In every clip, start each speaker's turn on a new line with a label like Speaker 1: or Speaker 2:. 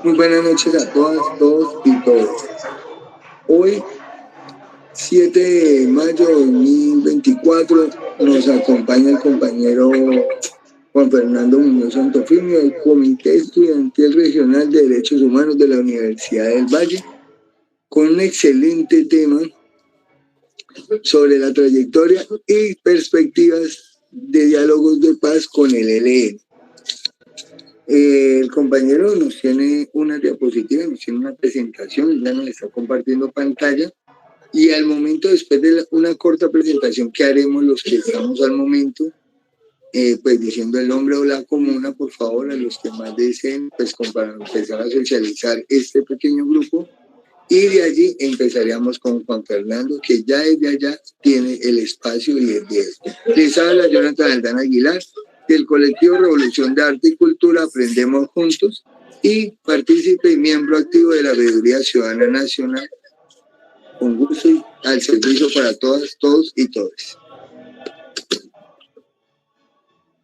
Speaker 1: Muy buenas noches a todas, todos y todos. Hoy, 7 de mayo de 2024, nos acompaña el compañero Juan Fernando Muñoz Santofimio del Comité Estudiantil Regional de Derechos Humanos de la Universidad del Valle, con un excelente tema sobre la trayectoria y perspectivas de diálogos de paz con el ELN. El compañero nos tiene una diapositiva, nos tiene una presentación, ya nos está compartiendo pantalla, y al momento, después de una corta presentación que haremos los que estamos al momento, pues diciendo el nombre o la comuna, por favor, a los que más deseen, pues para empezar a socializar este pequeño grupo, y de allí empezaríamos con Juan Fernando, que ya desde allá tiene el espacio y el 10. Les habla Jonathan Aldana Aguilar, del colectivo Revolución de Arte y Cultura Aprendemos Juntos, y partícipe y miembro activo de la Veeduría Ciudadana Nacional, con gusto y al servicio para todas, todos y todas.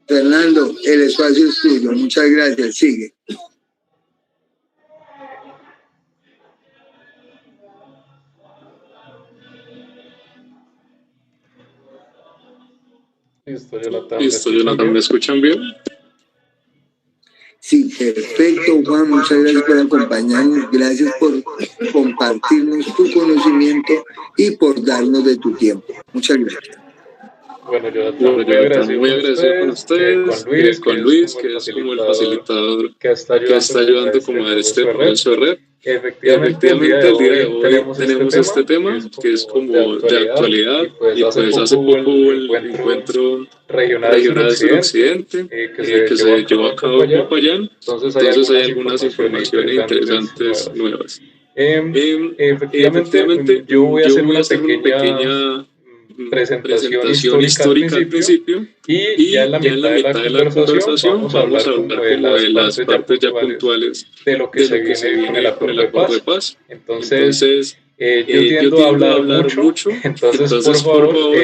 Speaker 1: Fernando, el espacio es tuyo, muchas gracias, sigue.
Speaker 2: Listo, Jonathan, ¿me escuchan bien?
Speaker 1: Sí, perfecto, Juan, muchas gracias por acompañarnos, gracias por compartirnos tu conocimiento y por darnos de tu tiempo. Muchas gracias.
Speaker 2: Bueno, Jonathan, muy agradecido con ustedes, con Luis, que es como el facilitador que está ayudando como a este proceso de red. Efectivamente, el día de hoy tenemos este tema, que es como de actualidad, y pues hace poco hubo el encuentro regional suroccidente, que se llevó a cabo en Popayán, entonces hay algunas informaciones interesantes nuevas. Efectivamente, yo voy a hacer una pequeña presentación histórica al principio, y ya en la mitad de la conversación vamos a hablar como de las partes ya puntuales de lo que se viene con el acuerdo de paz. Entonces, yo tiendo a hablar mucho, entonces por favor,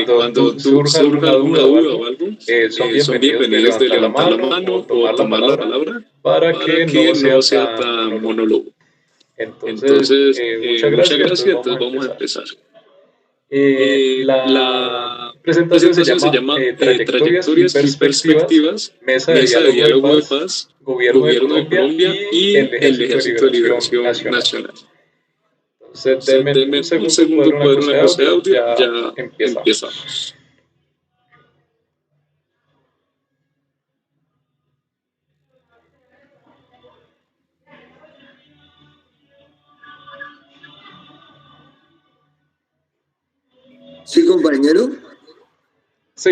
Speaker 2: cuando surja alguna duda o algo, son bienvenidos de levantar la mano o tomar la palabra para que no sea tan monólogo. Entonces, muchas gracias, entonces vamos a empezar. La presentación se llama Trayectorias y Perspectivas, Mesa de Diálogo de Paz, Gobierno de Colombia y el Ejército de Liberación Nacional. Entonces, denme un segundo para una cosa de audio, ya empezamos.
Speaker 1: ¿Sí, compañero?
Speaker 2: Sí.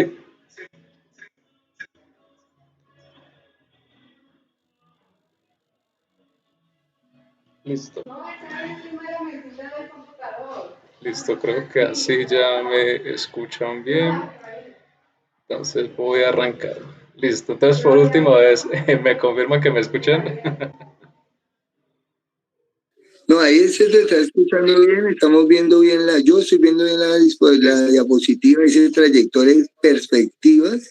Speaker 2: Listo. Listo, creo que así ya me escuchan bien. Entonces voy a arrancar. Listo, entonces por última vez, ¿me confirman que me escuchan?
Speaker 1: No, ahí se te está escuchando bien, estamos viendo bien yo estoy viendo bien la diapositiva, dice trayectorias, perspectivas,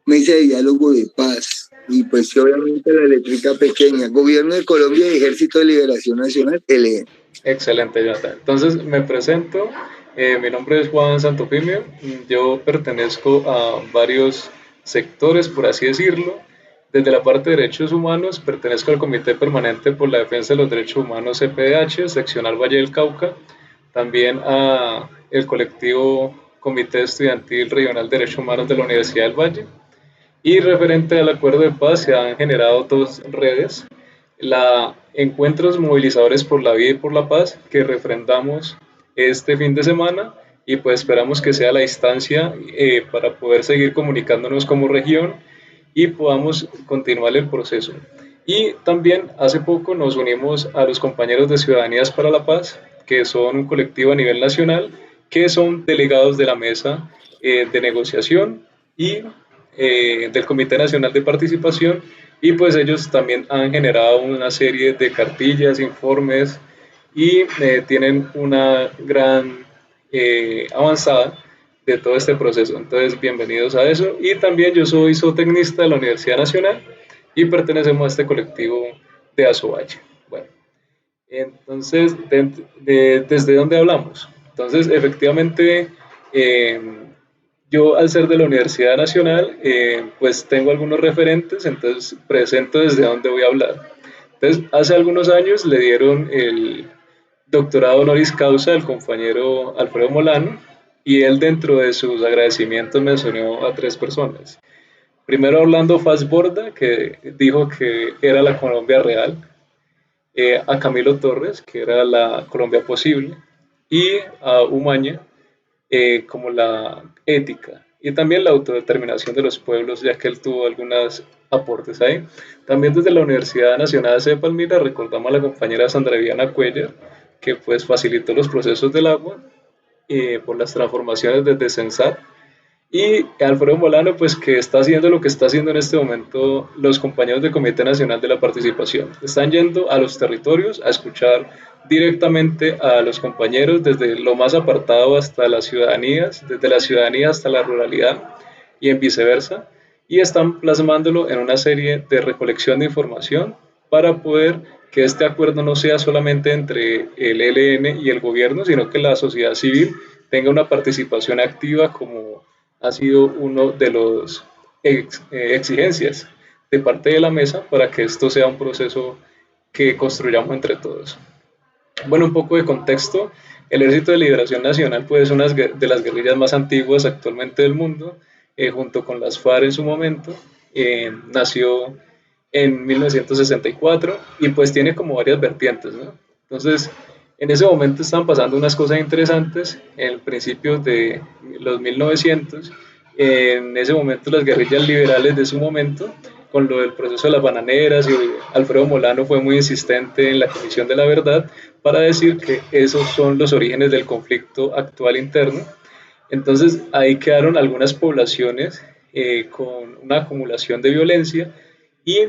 Speaker 1: mesa de diálogo de paz, y pues sí, obviamente la eléctrica pequeña, Gobierno de Colombia y Ejército de Liberación Nacional, ELN.
Speaker 2: Excelente, Jonathan. Entonces me presento, mi nombre es Juan Santofimio, yo pertenezco a varios sectores, por así decirlo. Desde la parte de derechos humanos, pertenezco al Comité Permanente por la Defensa de los Derechos Humanos CPDH, seccional Valle del Cauca, también a el colectivo Comité Estudiantil Regional de Derechos Humanos de la Universidad del Valle. Y referente al acuerdo de paz, se han generado dos redes: la Encuentros Movilizadores por la Vida y por la Paz, que refrendamos este fin de semana, y pues esperamos que sea la instancia para poder seguir comunicándonos como región y podamos continuar el proceso. Y también hace poco nos unimos a los compañeros de Ciudadanías para la Paz, que son un colectivo a nivel nacional, que son delegados de la mesa de negociación y del Comité Nacional de Participación, y pues ellos también han generado una serie de cartillas, informes, y tienen una gran avanzada de todo este proceso. Entonces, bienvenidos a eso. Y también yo soy zootecnista de la Universidad Nacional y pertenecemos a este colectivo de Azovalle. Bueno, entonces, ¿desde dónde hablamos? Entonces, efectivamente, eh, yo al ser de la Universidad Nacional, pues tengo algunos referentes, entonces presento desde dónde voy a hablar. Entonces, hace algunos años le dieron el doctorado honoris causa al compañero Alfredo Molano y él dentro de sus agradecimientos mencionó a tres personas. Primero Orlando Fassborda, que dijo que era la Colombia real, a Camilo Torres, que era la Colombia posible, y a Umaña como la ética y también la autodeterminación de los pueblos, ya que él tuvo algunos aportes ahí. También desde la Universidad Nacional de Palmira recordamos a la compañera Sandra Viviana Cuellar, que pues facilitó los procesos del agua por las transformaciones desde Sensat y Alfredo Molano, pues que está haciendo lo que está haciendo en este momento los compañeros del Comité Nacional de la Participación. Están yendo a los territorios a escuchar directamente a los compañeros desde lo más apartado hasta las ciudadanías, desde la ciudadanía hasta la ruralidad y en viceversa, y están plasmándolo en una serie de recolección de información para poder que este acuerdo no sea solamente entre el ELN y el gobierno, sino que la sociedad civil tenga una participación activa como ha sido uno de los exigencias de parte de la mesa para que esto sea un proceso que construyamos entre todos. Bueno, un poco de contexto. El Ejército de Liberación Nacional pues, es una de las guerrillas más antiguas actualmente del mundo, junto con las FARC en su momento. Nació en 1964 y pues tiene como varias vertientes, ¿no? Entonces, en ese momento estaban pasando unas cosas interesantes en principios de los 1900. En ese momento las guerrillas liberales de su momento, con lo del proceso de las bananeras, y Alfredo Molano fue muy insistente en la Comisión de la Verdad para decir que esos son los orígenes del conflicto actual interno. Entonces ahí quedaron algunas poblaciones con una acumulación de violencia y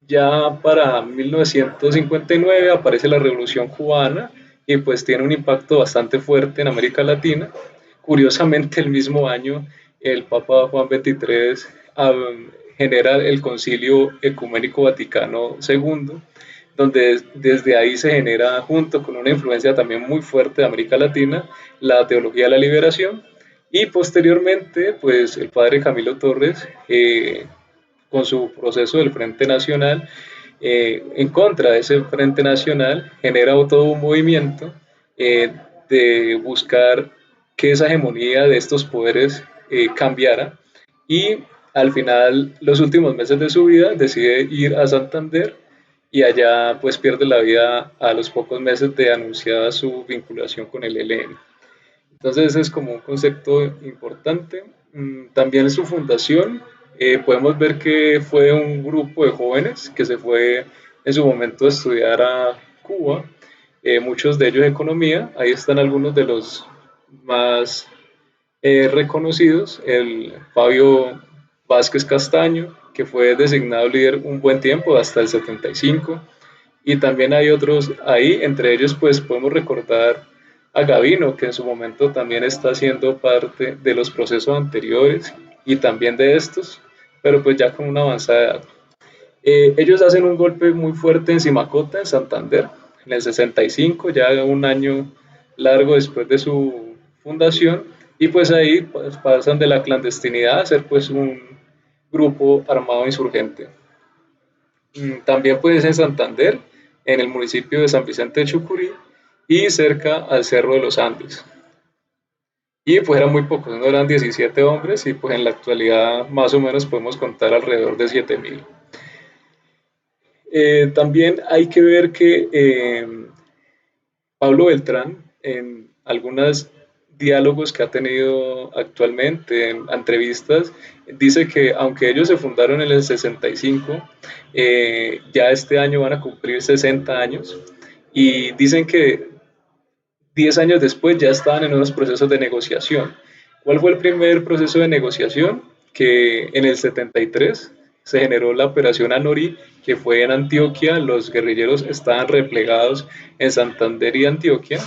Speaker 2: ya para 1959 aparece la Revolución Cubana y pues tiene un impacto bastante fuerte en América Latina. Curiosamente el mismo año el Papa Juan XXIII genera el Concilio Ecuménico Vaticano II, donde desde ahí se genera, junto con una influencia también muy fuerte de América Latina, la teología de la liberación. Y posteriormente, pues el padre Camilo Torres, con su proceso del Frente Nacional, en contra de ese Frente Nacional, genera todo un movimiento de buscar que esa hegemonía de estos poderes cambiara y al final, los últimos meses de su vida, decide ir a Santander y allá pues pierde la vida a los pocos meses de anunciada su vinculación con el ELN. Entonces ese es como un concepto importante. También en su fundación podemos ver que fue un grupo de jóvenes que se fue en su momento a estudiar a Cuba, muchos de ellos economía. Ahí están algunos de los más reconocidos, el Fabio Vázquez Castaño, que fue designado líder un buen tiempo, hasta el 75, y también hay otros ahí, entre ellos pues podemos recordar a Gavino, que en su momento también está haciendo parte de los procesos anteriores y también de estos, pero pues ya con una avanzada edad. Ellos hacen un golpe muy fuerte en Simacota, en Santander, en el 65, ya un año largo después de su fundación, y pues ahí pues, pasan de la clandestinidad a ser pues un grupo armado insurgente. También pues en Santander, en el municipio de San Vicente de Chucurí y cerca al Cerro de los Andes. Y pues eran muy pocos, no eran 17 hombres y pues en la actualidad más o menos podemos contar alrededor de 7.000. También hay que ver que Pablo Beltrán, en algunos diálogos que ha tenido actualmente, en entrevistas, dice que aunque ellos se fundaron en el 65, ya este año van a cumplir 60 años y dicen que 10 años después ya estaban en unos procesos de negociación. ¿Cuál fue el primer proceso de negociación? Que en el 73 se generó la operación Anorí, que fue en Antioquia, los guerrilleros estaban replegados en Santander y Antioquia,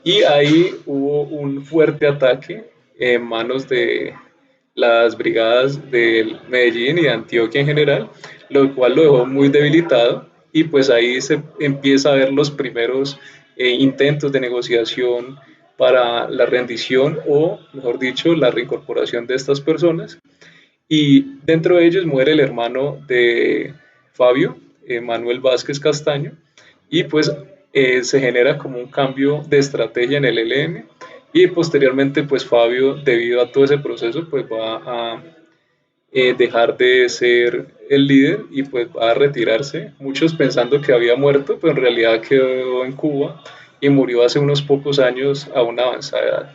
Speaker 2: y ahí hubo un fuerte ataque en manos de las brigadas de Medellín y de Antioquia en general, lo cual lo dejó muy debilitado y pues ahí se empieza a ver los primeros intentos de negociación para la rendición o, mejor dicho, la reincorporación de estas personas. Y dentro de ellos muere el hermano de Fabio, Manuel Vázquez Castaño, y pues se genera como un cambio de estrategia en el ELN y posteriormente pues Fabio, debido a todo ese proceso, pues va a dejar de ser el líder y pues va a retirarse, muchos pensando que había muerto, pero en realidad quedó en Cuba y murió hace unos pocos años a una avanzada edad.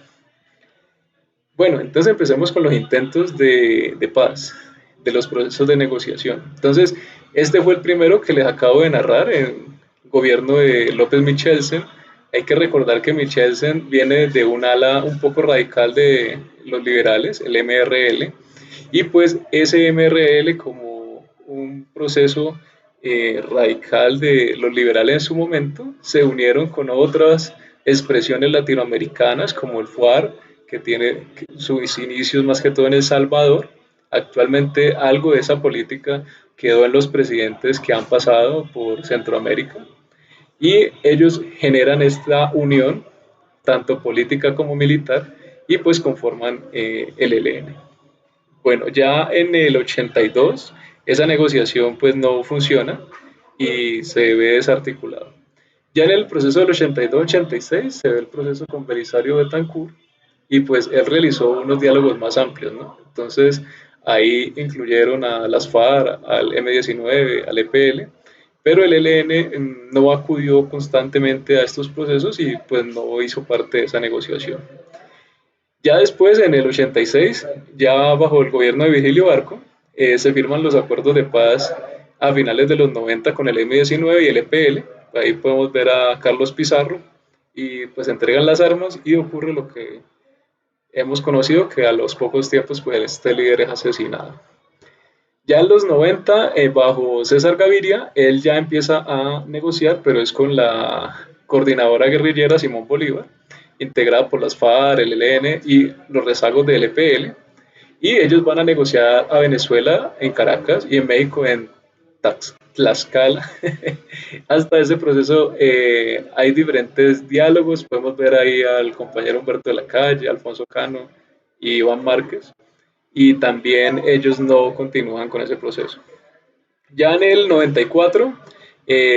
Speaker 2: Bueno, entonces empecemos con los intentos de paz, de los procesos de negociación. Entonces, este fue el primero que les acabo de narrar en el gobierno de López Michelsen. Hay que recordar que Michelsen viene de un ala un poco radical de los liberales, el MRL, y pues ese MRL como un proceso radical de los liberales en su momento, se unieron con otras expresiones latinoamericanas como el FUAR, que tiene sus inicios más que todo en El Salvador. Actualmente algo de esa política quedó en los presidentes que han pasado por Centroamérica y ellos generan esta unión, tanto política como militar, y pues conforman el ELN. Bueno, ya en el 82 esa negociación pues no funciona y se ve desarticulado. Ya en el proceso del 82-86 se ve el proceso con Belisario Betancourt y pues él realizó unos diálogos más amplios, ¿no? Entonces ahí incluyeron a las FARC, al M-19, al EPL, pero el ELN no acudió constantemente a estos procesos y pues no hizo parte de esa negociación. Ya después, en el 86, ya bajo el gobierno de Vigilio Barco, se firman los acuerdos de paz a finales de los 90 con el M-19 y el EPL. Ahí podemos ver a Carlos Pizarro y pues entregan las armas y ocurre lo que hemos conocido, que a los pocos tiempos pues este líder es asesinado. Ya en los 90, bajo César Gaviria, él ya empieza a negociar, pero es con la coordinadora guerrillera Simón Bolívar, integrada por las FARC, el ELN y los rezagos del EPL, y ellos van a negociar a Venezuela en Caracas y en México en Tlaxcala. Hasta ese proceso hay diferentes diálogos, podemos ver ahí al compañero Humberto de la Calle, Alfonso Cano y Iván Márquez, y también ellos no continúan con ese proceso. Ya en el 94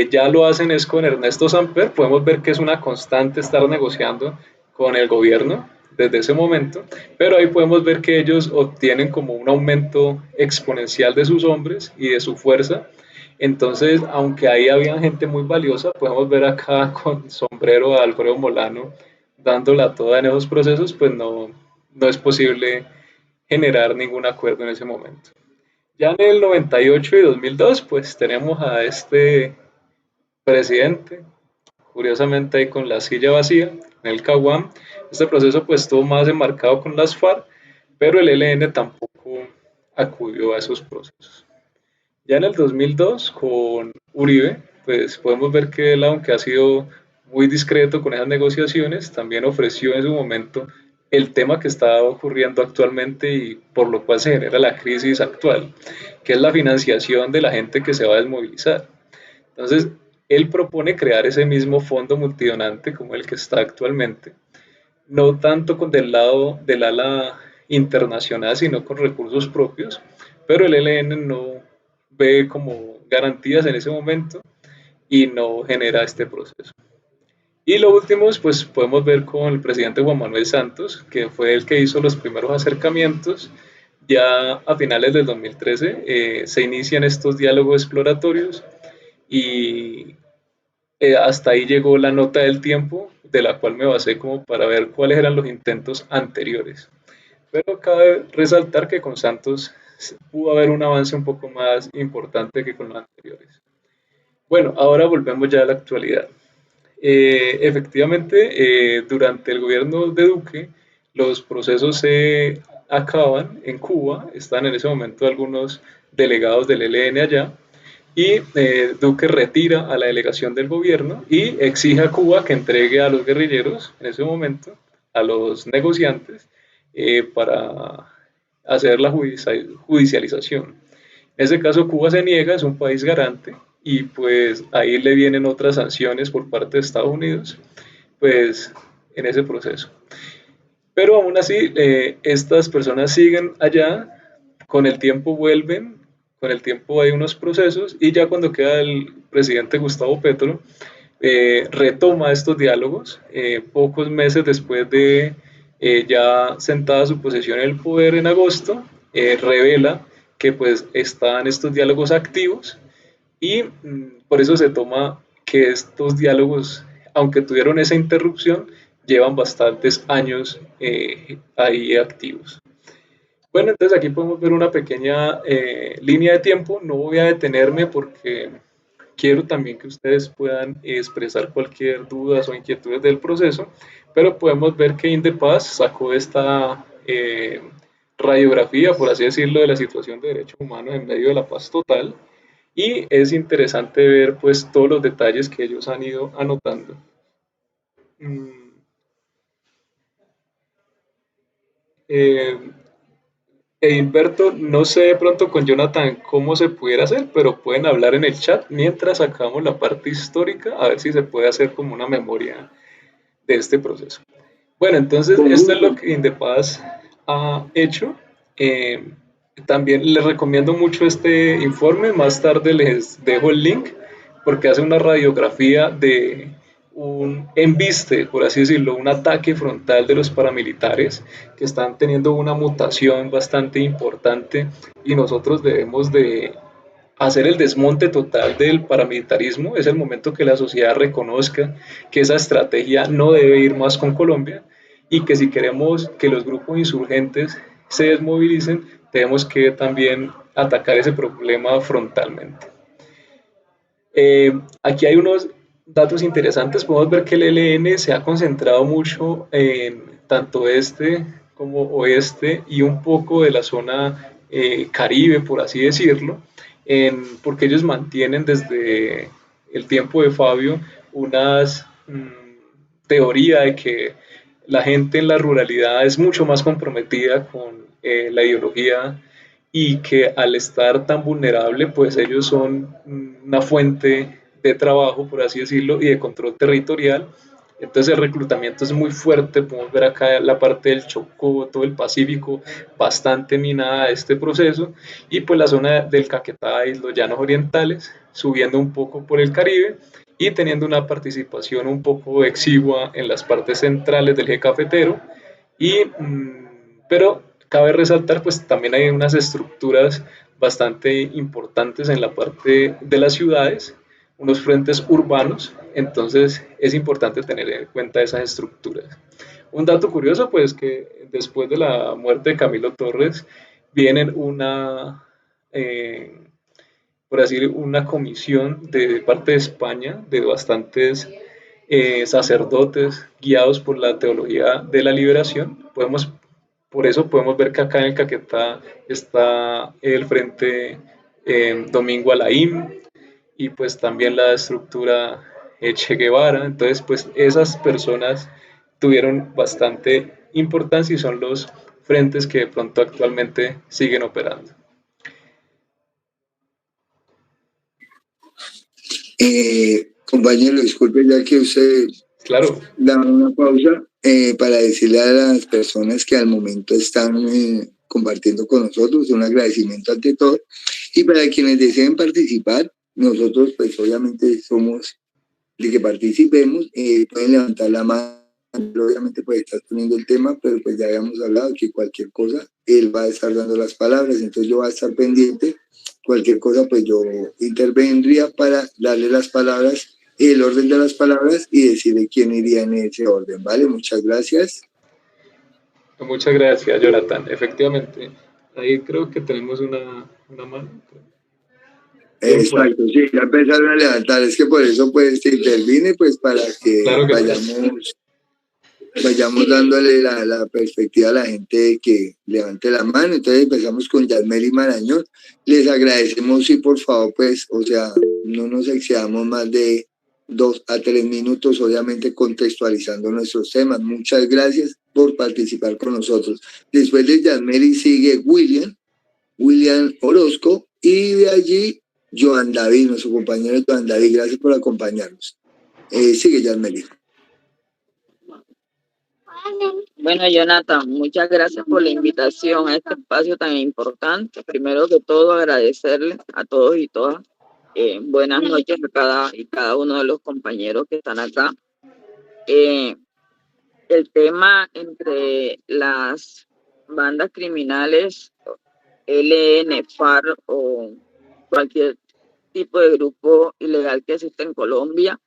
Speaker 2: ya lo hacen es con Ernesto Samper, podemos ver que es una constante estar negociando con el gobierno desde ese momento, pero ahí podemos ver que ellos obtienen como un aumento exponencial de sus hombres y de su fuerza. Entonces, aunque ahí había gente muy valiosa, podemos ver acá con sombrero a Alfredo Molano dándola toda en esos procesos, pues no es posible generar ningún acuerdo en ese momento. Ya en el 98 y 2002, pues tenemos a este presidente, curiosamente ahí con la silla vacía, en el Caguam. Este proceso pues estuvo más enmarcado con las FARC, pero el ELN tampoco acudió a esos procesos. Ya en el 2002, con Uribe, pues podemos ver que él, aunque ha sido muy discreto con esas negociaciones, también ofreció en su momento el tema que está ocurriendo actualmente y por lo cual se genera la crisis actual, que es la financiación de la gente que se va a desmovilizar. Entonces, él propone crear ese mismo fondo multidonante como el que está actualmente, no tanto con del lado del ala internacional, sino con recursos propios, pero el ELN no ve como garantías en ese momento y no genera este proceso. Y lo último, pues podemos ver con el presidente Juan Manuel Santos, que fue el que hizo los primeros acercamientos. Ya a finales del 2013 se inician estos diálogos exploratorios y hasta ahí llegó la nota del tiempo, de la cual me basé como para ver cuáles eran los intentos anteriores. Pero cabe resaltar que con Santos pudo haber un avance un poco más importante que con los anteriores. Bueno, ahora volvemos ya a la actualidad. Efectivamente, durante el gobierno de Duque, los procesos se acaban en Cuba, están en ese momento algunos delegados del ELN allá, y Duque retira a la delegación del gobierno y exige a Cuba que entregue a los guerrilleros en ese momento, a los negociantes, para hacer la judicialización. En ese caso Cuba se niega, es un país garante, y pues ahí le vienen otras sanciones por parte de Estados Unidos, pues en ese proceso. Pero aún así, estas personas siguen allá, con el tiempo vuelven, con el tiempo hay unos procesos y ya cuando queda el presidente Gustavo Petro, retoma estos diálogos pocos meses después de ya sentada su posición en el poder en agosto, revela que pues están estos diálogos activos y por eso se toma que estos diálogos, aunque tuvieron esa interrupción, llevan bastantes años ahí activos. Bueno, entonces aquí podemos ver una pequeña línea de tiempo. No voy a detenerme porque quiero también que ustedes puedan expresar cualquier dudas o inquietudes del proceso, pero podemos ver que Indepaz sacó esta radiografía, por así decirlo, de la situación de derechos humanos en medio de la paz total y es interesante ver pues todos los detalles que ellos han ido anotando. Mm, eh, Edilberto, no sé de pronto con Jonathan cómo se pudiera hacer, pero pueden hablar en el chat mientras sacamos la parte histórica, a ver si se puede hacer como una memoria de este proceso. Bueno, entonces
Speaker 1: Con
Speaker 2: esto es lo
Speaker 1: gusto.
Speaker 2: que Indepaz ha hecho. Eh, También les recomiendo mucho este informe, más tarde les dejo el link porque hace una radiografía de un embiste, por así decirlo, un ataque frontal de los paramilitares que están teniendo una mutación bastante importante y nosotros debemos de hacer el desmonte total del paramilitarismo. Es el momento que la sociedad reconozca que esa estrategia no debe ir más con Colombia y que si queremos que los grupos insurgentes se desmovilicen, tenemos que también atacar ese problema frontalmente. Aquí hay unos datos interesantes. Podemos ver que el ELN se ha concentrado mucho en tanto este como oeste y un poco de la zona Caribe, por así decirlo, porque ellos mantienen desde el tiempo de Fabio unas teoría de que la gente en la ruralidad es mucho más comprometida con la ideología y que al estar tan vulnerable, pues ellos son una fuente de trabajo, por así decirlo, y de control territorial. Entonces el reclutamiento es muy fuerte, podemos ver acá la parte del Chocó, todo el Pacífico, bastante minada de este proceso, y pues la zona del Caquetá y los llanos orientales, subiendo un poco por el Caribe y teniendo una participación un poco exigua en las partes centrales del eje cafetero, pero cabe resaltar, pues también hay unas estructuras bastante importantes en la parte de las ciudades, unos frentes urbanos, entonces es importante tener en cuenta esas estructuras. Un dato curioso, pues que después de la muerte de Camilo Torres, vienen eh, por así una comisión de parte de España de bastantes sacerdotes guiados por la teología de la liberación. Por eso podemos ver que acá en el Caquetá está el frente Domingo Alaim y pues también la estructura Che Guevara. Entonces pues esas personas tuvieron bastante importancia y son los frentes que de pronto actualmente siguen operando.
Speaker 1: Compañero, disculpe ya que usted
Speaker 2: Claro,
Speaker 1: da una pausa para decirle a las personas que al momento están compartiendo con nosotros un agradecimiento ante todo y para quienes deseen participar, nosotros pues obviamente somos de que participemos, pueden levantar la mano, obviamente pues estás poniendo el tema, pero pues ya habíamos hablado que cualquier cosa, él va a estar dando las palabras, entonces yo voy a estar pendiente, cualquier cosa pues yo intervendría para darle las palabras, el orden de las palabras y decirle quién iría en ese orden, ¿vale? Muchas gracias.
Speaker 2: muchas gracias, Jonathan. Efectivamente, ahí creo que tenemos una mano. Bien por ahí.
Speaker 1: Exacto, sí, ya empezaron a levantar, es que por eso pues se intervine pues para que
Speaker 2: Claro que sí.
Speaker 1: vayamos dándole la perspectiva a la gente que levante la mano. Entonces empezamos con Yasmeli Marañón. Les agradecemos y por favor, pues, o sea, no nos excedamos más de 2 a 3 minutos, obviamente contextualizando nuestros temas. Muchas gracias por participar con nosotros. Después de Yasmeli sigue William Orozco, y de allí Joan David, nuestro compañero Joan David, gracias por acompañarnos. Sigue, Yasmeli.
Speaker 3: Bueno, Jonathan, muchas gracias por la invitación a este espacio tan importante. Primero que todo, agradecerle a todos y todas. Buenas noches a cada uno de los compañeros que están acá. El tema entre las bandas criminales, ELN, FARC o cualquier tipo de grupo ilegal que existe en Colombia,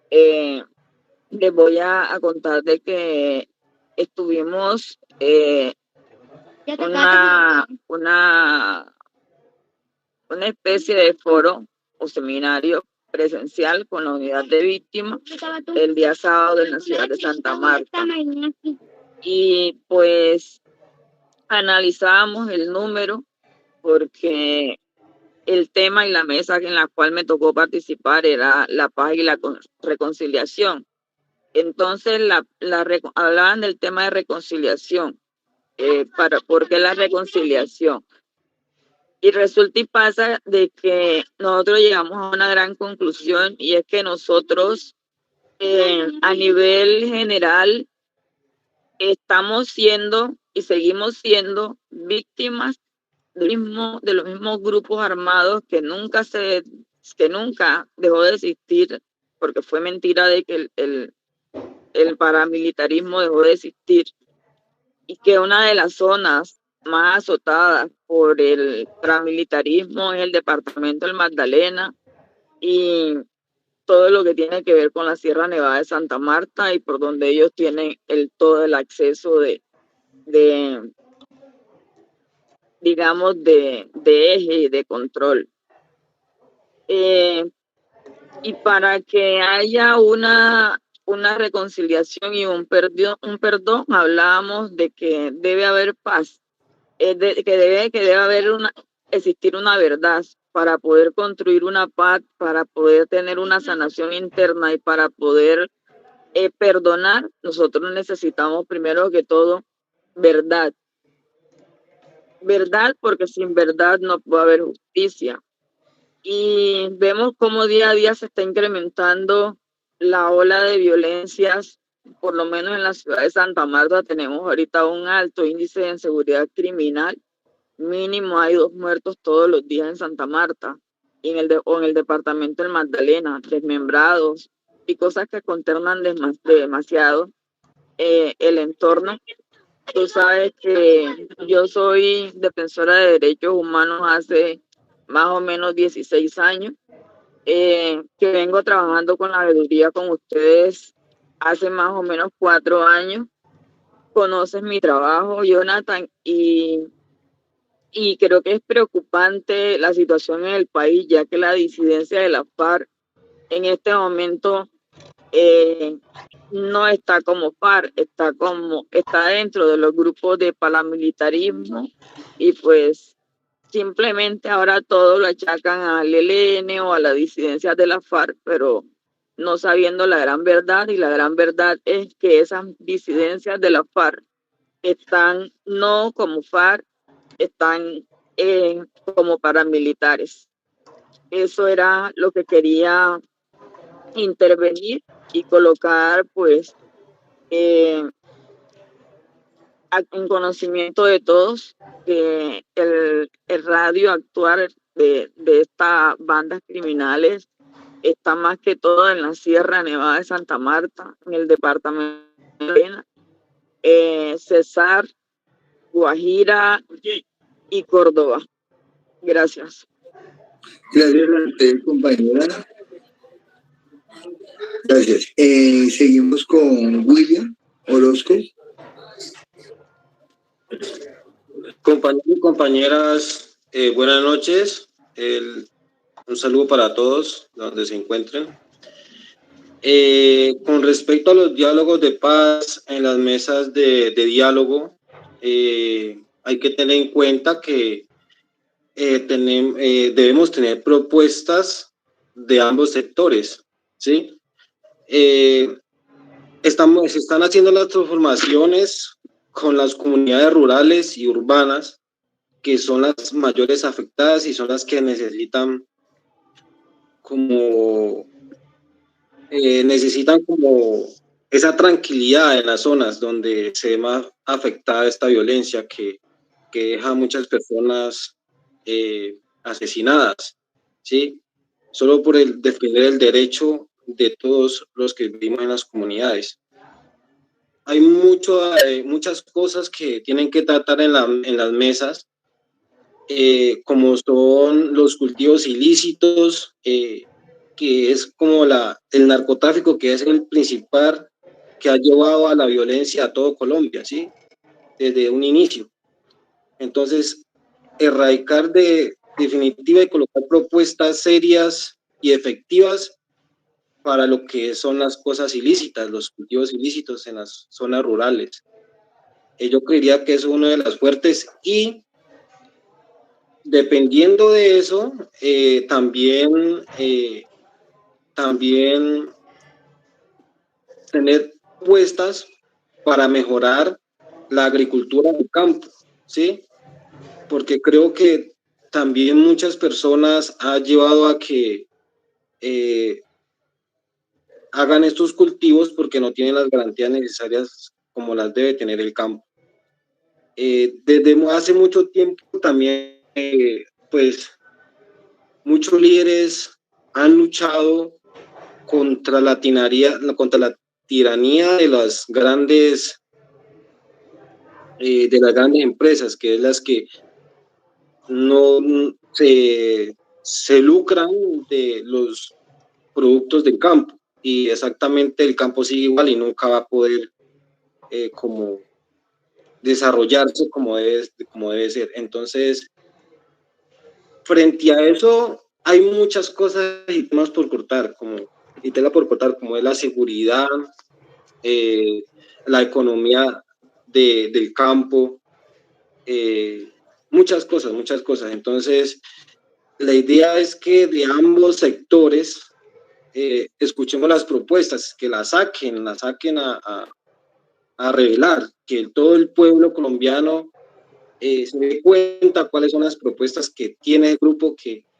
Speaker 3: les voy a contar de que estuvimos una especie de foro o seminario presencial con la unidad de víctimas el día sábado en la ciudad de Santa Marta. Y pues analizábamos el número porque el tema y la mesa en la cual me tocó participar era la paz y la reconciliación. Entonces hablaban del tema de reconciliación. ¿Por qué la reconciliación? Y resulta y pasa de que nosotros llegamos a una gran conclusión, y es que nosotros a nivel general estamos siendo y seguimos siendo víctimas de los mismos grupos armados que nunca dejó de existir, porque fue mentira de que el paramilitarismo dejó de existir, y que una de las zonas más azotadas por el paramilitarismo es el departamento del Magdalena y todo lo que tiene que ver con la Sierra Nevada de Santa Marta, y por donde ellos tienen todo el acceso digamos, de eje y de control. Y para que haya una reconciliación y un perdón, hablábamos de que debe haber paz, que debe existir una verdad para poder construir una paz, para poder tener una sanación interna y para poder perdonar. Nosotros necesitamos primero que todo verdad. Verdad, porque sin verdad no puede haber justicia. Y vemos cómo día a día se está incrementando la ola de violencias. Por lo menos en la ciudad de Santa Marta tenemos ahorita un alto índice de inseguridad criminal. Mínimo hay 2 muertos todos los días en Santa Marta y en el departamento del Magdalena, desmembrados y cosas que consternan demasiado el entorno. Tú sabes que yo soy defensora de derechos humanos hace más o menos 16 años, que vengo trabajando con la veeduría con ustedes hace más o menos 4 años. Conoces mi trabajo, Jonathan, y creo que es preocupante la situación en el país, ya que la disidencia de la FARC en este momento no está como FARC, está dentro de los grupos de paramilitarismo, y pues simplemente ahora todo lo achacan al ELN o a la disidencia de la FARC, pero no sabiendo la gran verdad, y la gran verdad es que esas disidencias de la FARC están no como FARC, están como paramilitares. Eso era lo que quería intervenir y colocar pues en conocimiento de todos que el radio actual de estas bandas criminales está más que todo en la Sierra Nevada de Santa Marta, en el departamento de Cesar, Guajira y Córdoba. Gracias.
Speaker 1: Gracias a usted, compañera. Gracias. Seguimos con William Orozco.
Speaker 4: Compañeros y compañeras, buenas noches. Un saludo para todos donde se encuentren. Con respecto a los diálogos de paz en las mesas de diálogo, hay que tener en cuenta que debemos tener propuestas de ambos sectores, ¿sí? Se están haciendo las transformaciones con las comunidades rurales y urbanas, que son las mayores afectadas y son las que necesitan como necesitan como esa tranquilidad en las zonas donde se ve más afectada esta violencia que deja a muchas personas asesinadas, ¿sí? Solo por defender el derecho de todos los que vivimos en las comunidades. Hay muchas cosas que tienen que tratar en las mesas, como son los cultivos ilícitos, que es como el narcotráfico, que es el principal que ha llevado a la violencia a todo Colombia, ¿sí? Desde un inicio. Entonces, erradicar definitiva y colocar propuestas serias y efectivas para lo que son las cosas ilícitas, los cultivos ilícitos en las zonas rurales. Yo creería que es uno de las fuertes, y dependiendo de eso, también tener propuestas para mejorar la agricultura del campo, ¿sí? Porque creo que también muchas personas han llevado a que hagan estos cultivos porque no tienen las garantías necesarias como las debe tener el campo. Desde hace mucho tiempo también, pues, muchos líderes han luchado contra la tiranía de las grandes empresas, que es las que no se lucran de los productos del campo, y exactamente el campo sigue igual y nunca va a poder como desarrollarse como debe ser. Entonces, frente a eso, hay muchas cosas y temas por cortar, como es la seguridad, la economía del campo, muchas cosas. Entonces, la idea es que de ambos sectores escuchemos las propuestas, que las saquen a revelar, que todo el pueblo colombiano se dé cuenta cuáles son las propuestas que tiene el grupo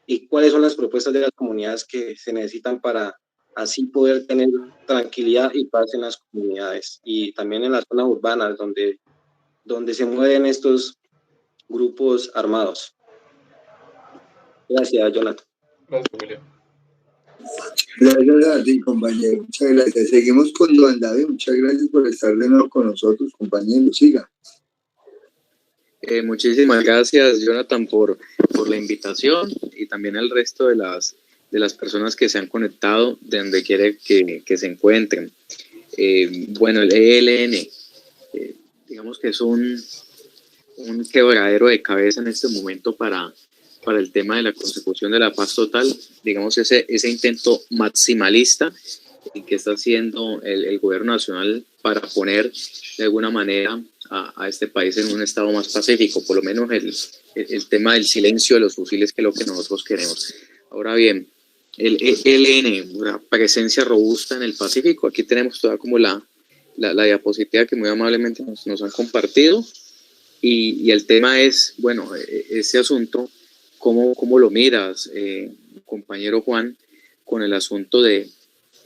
Speaker 4: y cuáles son las propuestas de las comunidades que se necesitan para así poder tener tranquilidad y paz en las comunidades y también en las zonas urbanas donde se mueven estos grupos armados. Gracias, Jonathan.
Speaker 2: Gracias, William.
Speaker 1: Gracias a ti, compañero. Muchas gracias. Seguimos con Don David. Muchas gracias por estar de nuevo con nosotros, compañero. Siga.
Speaker 5: Muchísimas gracias, Jonathan, por la invitación, y también al resto de las personas que se han conectado de donde quiere que se encuentren. Bueno, el ELN, digamos que es un quebradero de cabeza en este momento para el tema de la consecución de la paz total, digamos ese intento maximalista que está haciendo el gobierno nacional para poner de alguna manera a este país en un estado más pacífico, por lo menos el tema del silencio de los fusiles, que es lo que nosotros queremos. Ahora bien, el ELN, una presencia robusta en el Pacífico, aquí tenemos toda como la diapositiva que muy amablemente nos han compartido, y el tema es, bueno, ese asunto, ¿cómo lo miras, compañero Juan, con el asunto de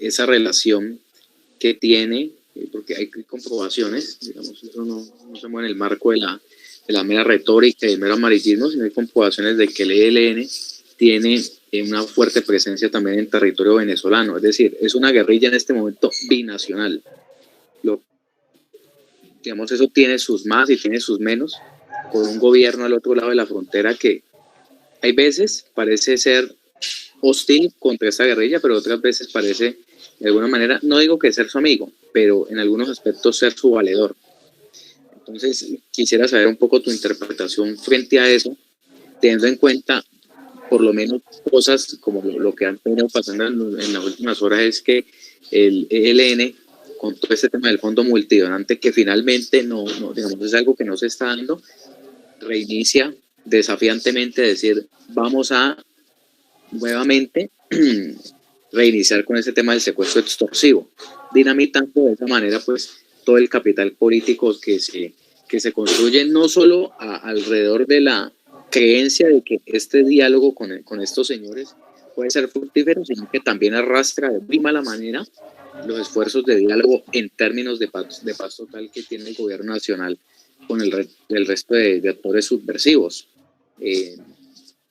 Speaker 5: esa relación que tiene, porque hay comprobaciones, digamos, eso no se mueve en el marco de la mera retórica y del mero amarillismo, sino hay comprobaciones de que el ELN tiene una fuerte presencia también en territorio venezolano, es decir, es una guerrilla en este momento binacional. Digamos, eso tiene sus más y tiene sus menos, con un gobierno al otro lado de la frontera que hay veces parece ser hostil contra esta guerrilla, pero otras veces parece, de alguna manera, no digo que ser su amigo, pero en algunos aspectos ser su valedor. Entonces, quisiera saber un poco tu interpretación frente a eso, teniendo en cuenta, por lo menos, cosas como lo que han venido pasando en las últimas horas, es que el ELN, con todo este tema del fondo multidonante, que finalmente no digamos, es algo que no se está dando, reinicia desafiantemente, decir, vamos a nuevamente reiniciar con ese tema del secuestro extorsivo, dinamitando de esa manera pues todo el capital político que se construye no solo alrededor de la creencia de que este diálogo con estos señores puede ser fructífero, sino que también arrastra de muy mala manera los esfuerzos de diálogo en términos de paz total que tiene el gobierno nacional con el resto de actores subversivos,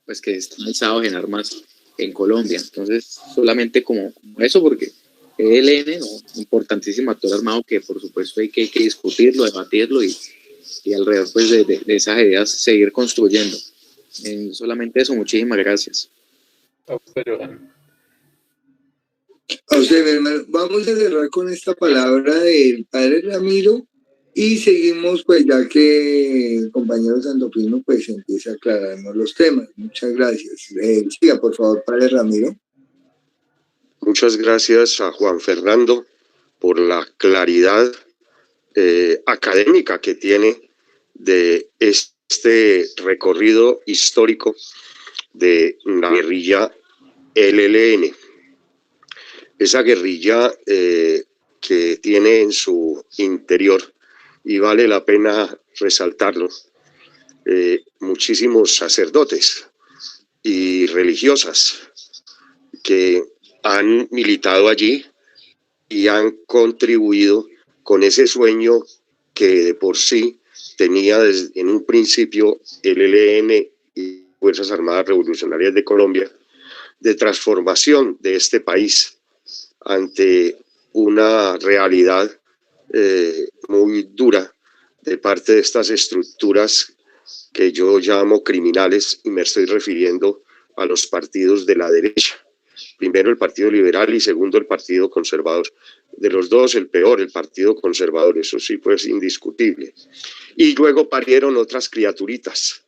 Speaker 5: pues que están alzados en armas en Colombia. Entonces, solamente como eso, porque ELN, ¿no? Importantísimo actor armado que por supuesto hay que discutirlo, debatirlo y alrededor pues, de esas ideas seguir construyendo. Solamente eso, muchísimas gracias.
Speaker 2: A usted, Johan.
Speaker 1: A usted, hermano. Vamos a cerrar con esta palabra del padre Ramiro y seguimos, pues, ya que el compañero Santofimio pues empieza a aclararnos los temas. Muchas gracias. Siga, por favor, padre Ramiro.
Speaker 6: Muchas gracias a Juan Fernando por la claridad académica que tiene de este recorrido histórico de la guerrilla ELN. Esa guerrilla que tiene en su interior, y vale la pena resaltarlo, muchísimos sacerdotes y religiosas que han militado allí y han contribuido con ese sueño que de por sí tenía desde en un principio el ELN y Fuerzas Armadas Revolucionarias de Colombia, de transformación de este país ante una realidad muy dura de parte de estas estructuras que yo llamo criminales, y me estoy refiriendo a los partidos de la derecha. Primero el Partido Liberal y segundo el Partido Conservador. De los dos, el peor, el Partido Conservador, eso sí, pues indiscutible. Y luego parieron otras criaturitas,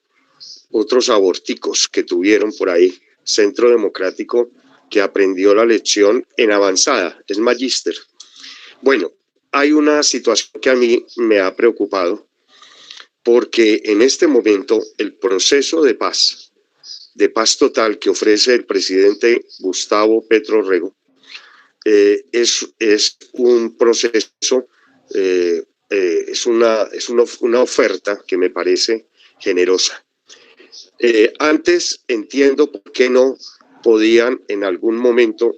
Speaker 6: otros aborticos que tuvieron por ahí. Centro Democrático, que aprendió la lección en avanzada, es magíster. Bueno, hay una situación que a mí me ha preocupado, porque en este momento el proceso de paz total que ofrece el presidente Gustavo Petro Rego, es un proceso, es una oferta que me parece generosa. Antes entiendo por qué no podían en algún momento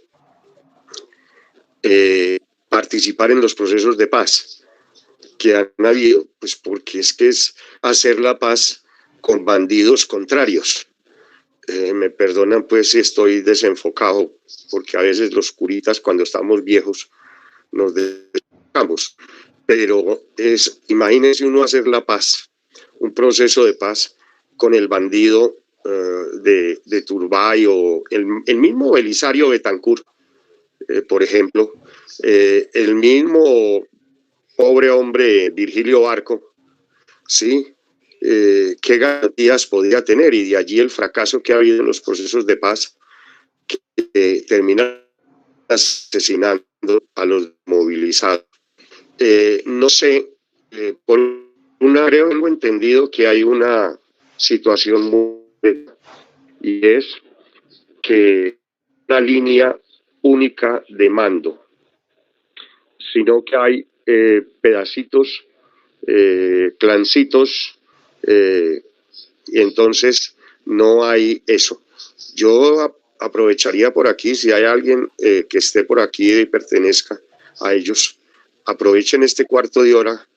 Speaker 6: participar en los procesos de paz que han habido, pues porque es hacer la paz con bandidos contrarios. Me perdonan pues si estoy desenfocado, porque a veces los curitas cuando estamos viejos nos desenfocamos, pero imagínense uno hacer la paz, un proceso de paz con el bandido de Turbay o el mismo Belisario Betancur, por ejemplo, el mismo pobre hombre Virgilio Barco, ¿sí? ¿Qué garantías podría tener? Y de allí el fracaso que ha habido en los procesos de paz que terminan asesinando a los movilizados. No sé, por una creo tengo entendido que hay una situación muy y es que una línea única de mando, sino que hay pedacitos, clancitos, y entonces no hay eso. Yo aprovecharía por aquí, si hay alguien que esté por aquí y pertenezca a ellos, aprovechen este cuarto de hora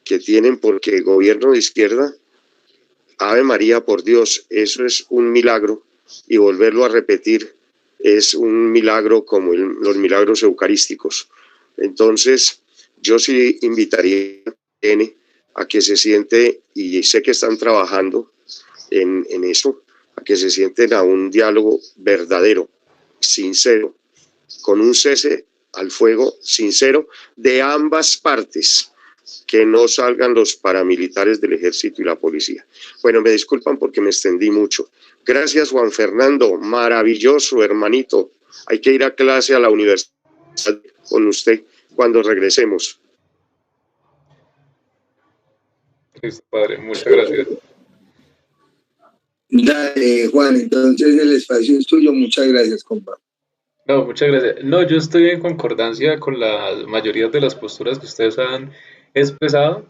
Speaker 6: que tienen, porque el gobierno de izquierda, Ave María, por Dios, eso es un milagro, y volverlo a repetir es un milagro como los milagros eucarísticos. Entonces, yo sí invitaría a que se siente, y sé que están trabajando en eso, a que se sienten a un diálogo verdadero, sincero, con un cese al fuego sincero de ambas partes, que no salgan los paramilitares del ejército y la policía. Bueno, me disculpan porque me extendí mucho. Gracias, Juan Fernando, maravilloso, hermanito. Hay que ir a clase a la universidad con usted cuando regresemos.
Speaker 2: Listo, padre, muchas gracias.
Speaker 1: Dale, Juan, entonces el espacio es tuyo. Muchas gracias, compa.
Speaker 2: No, muchas gracias. No, yo estoy en concordancia con la mayoría de las posturas que ustedes han expresado.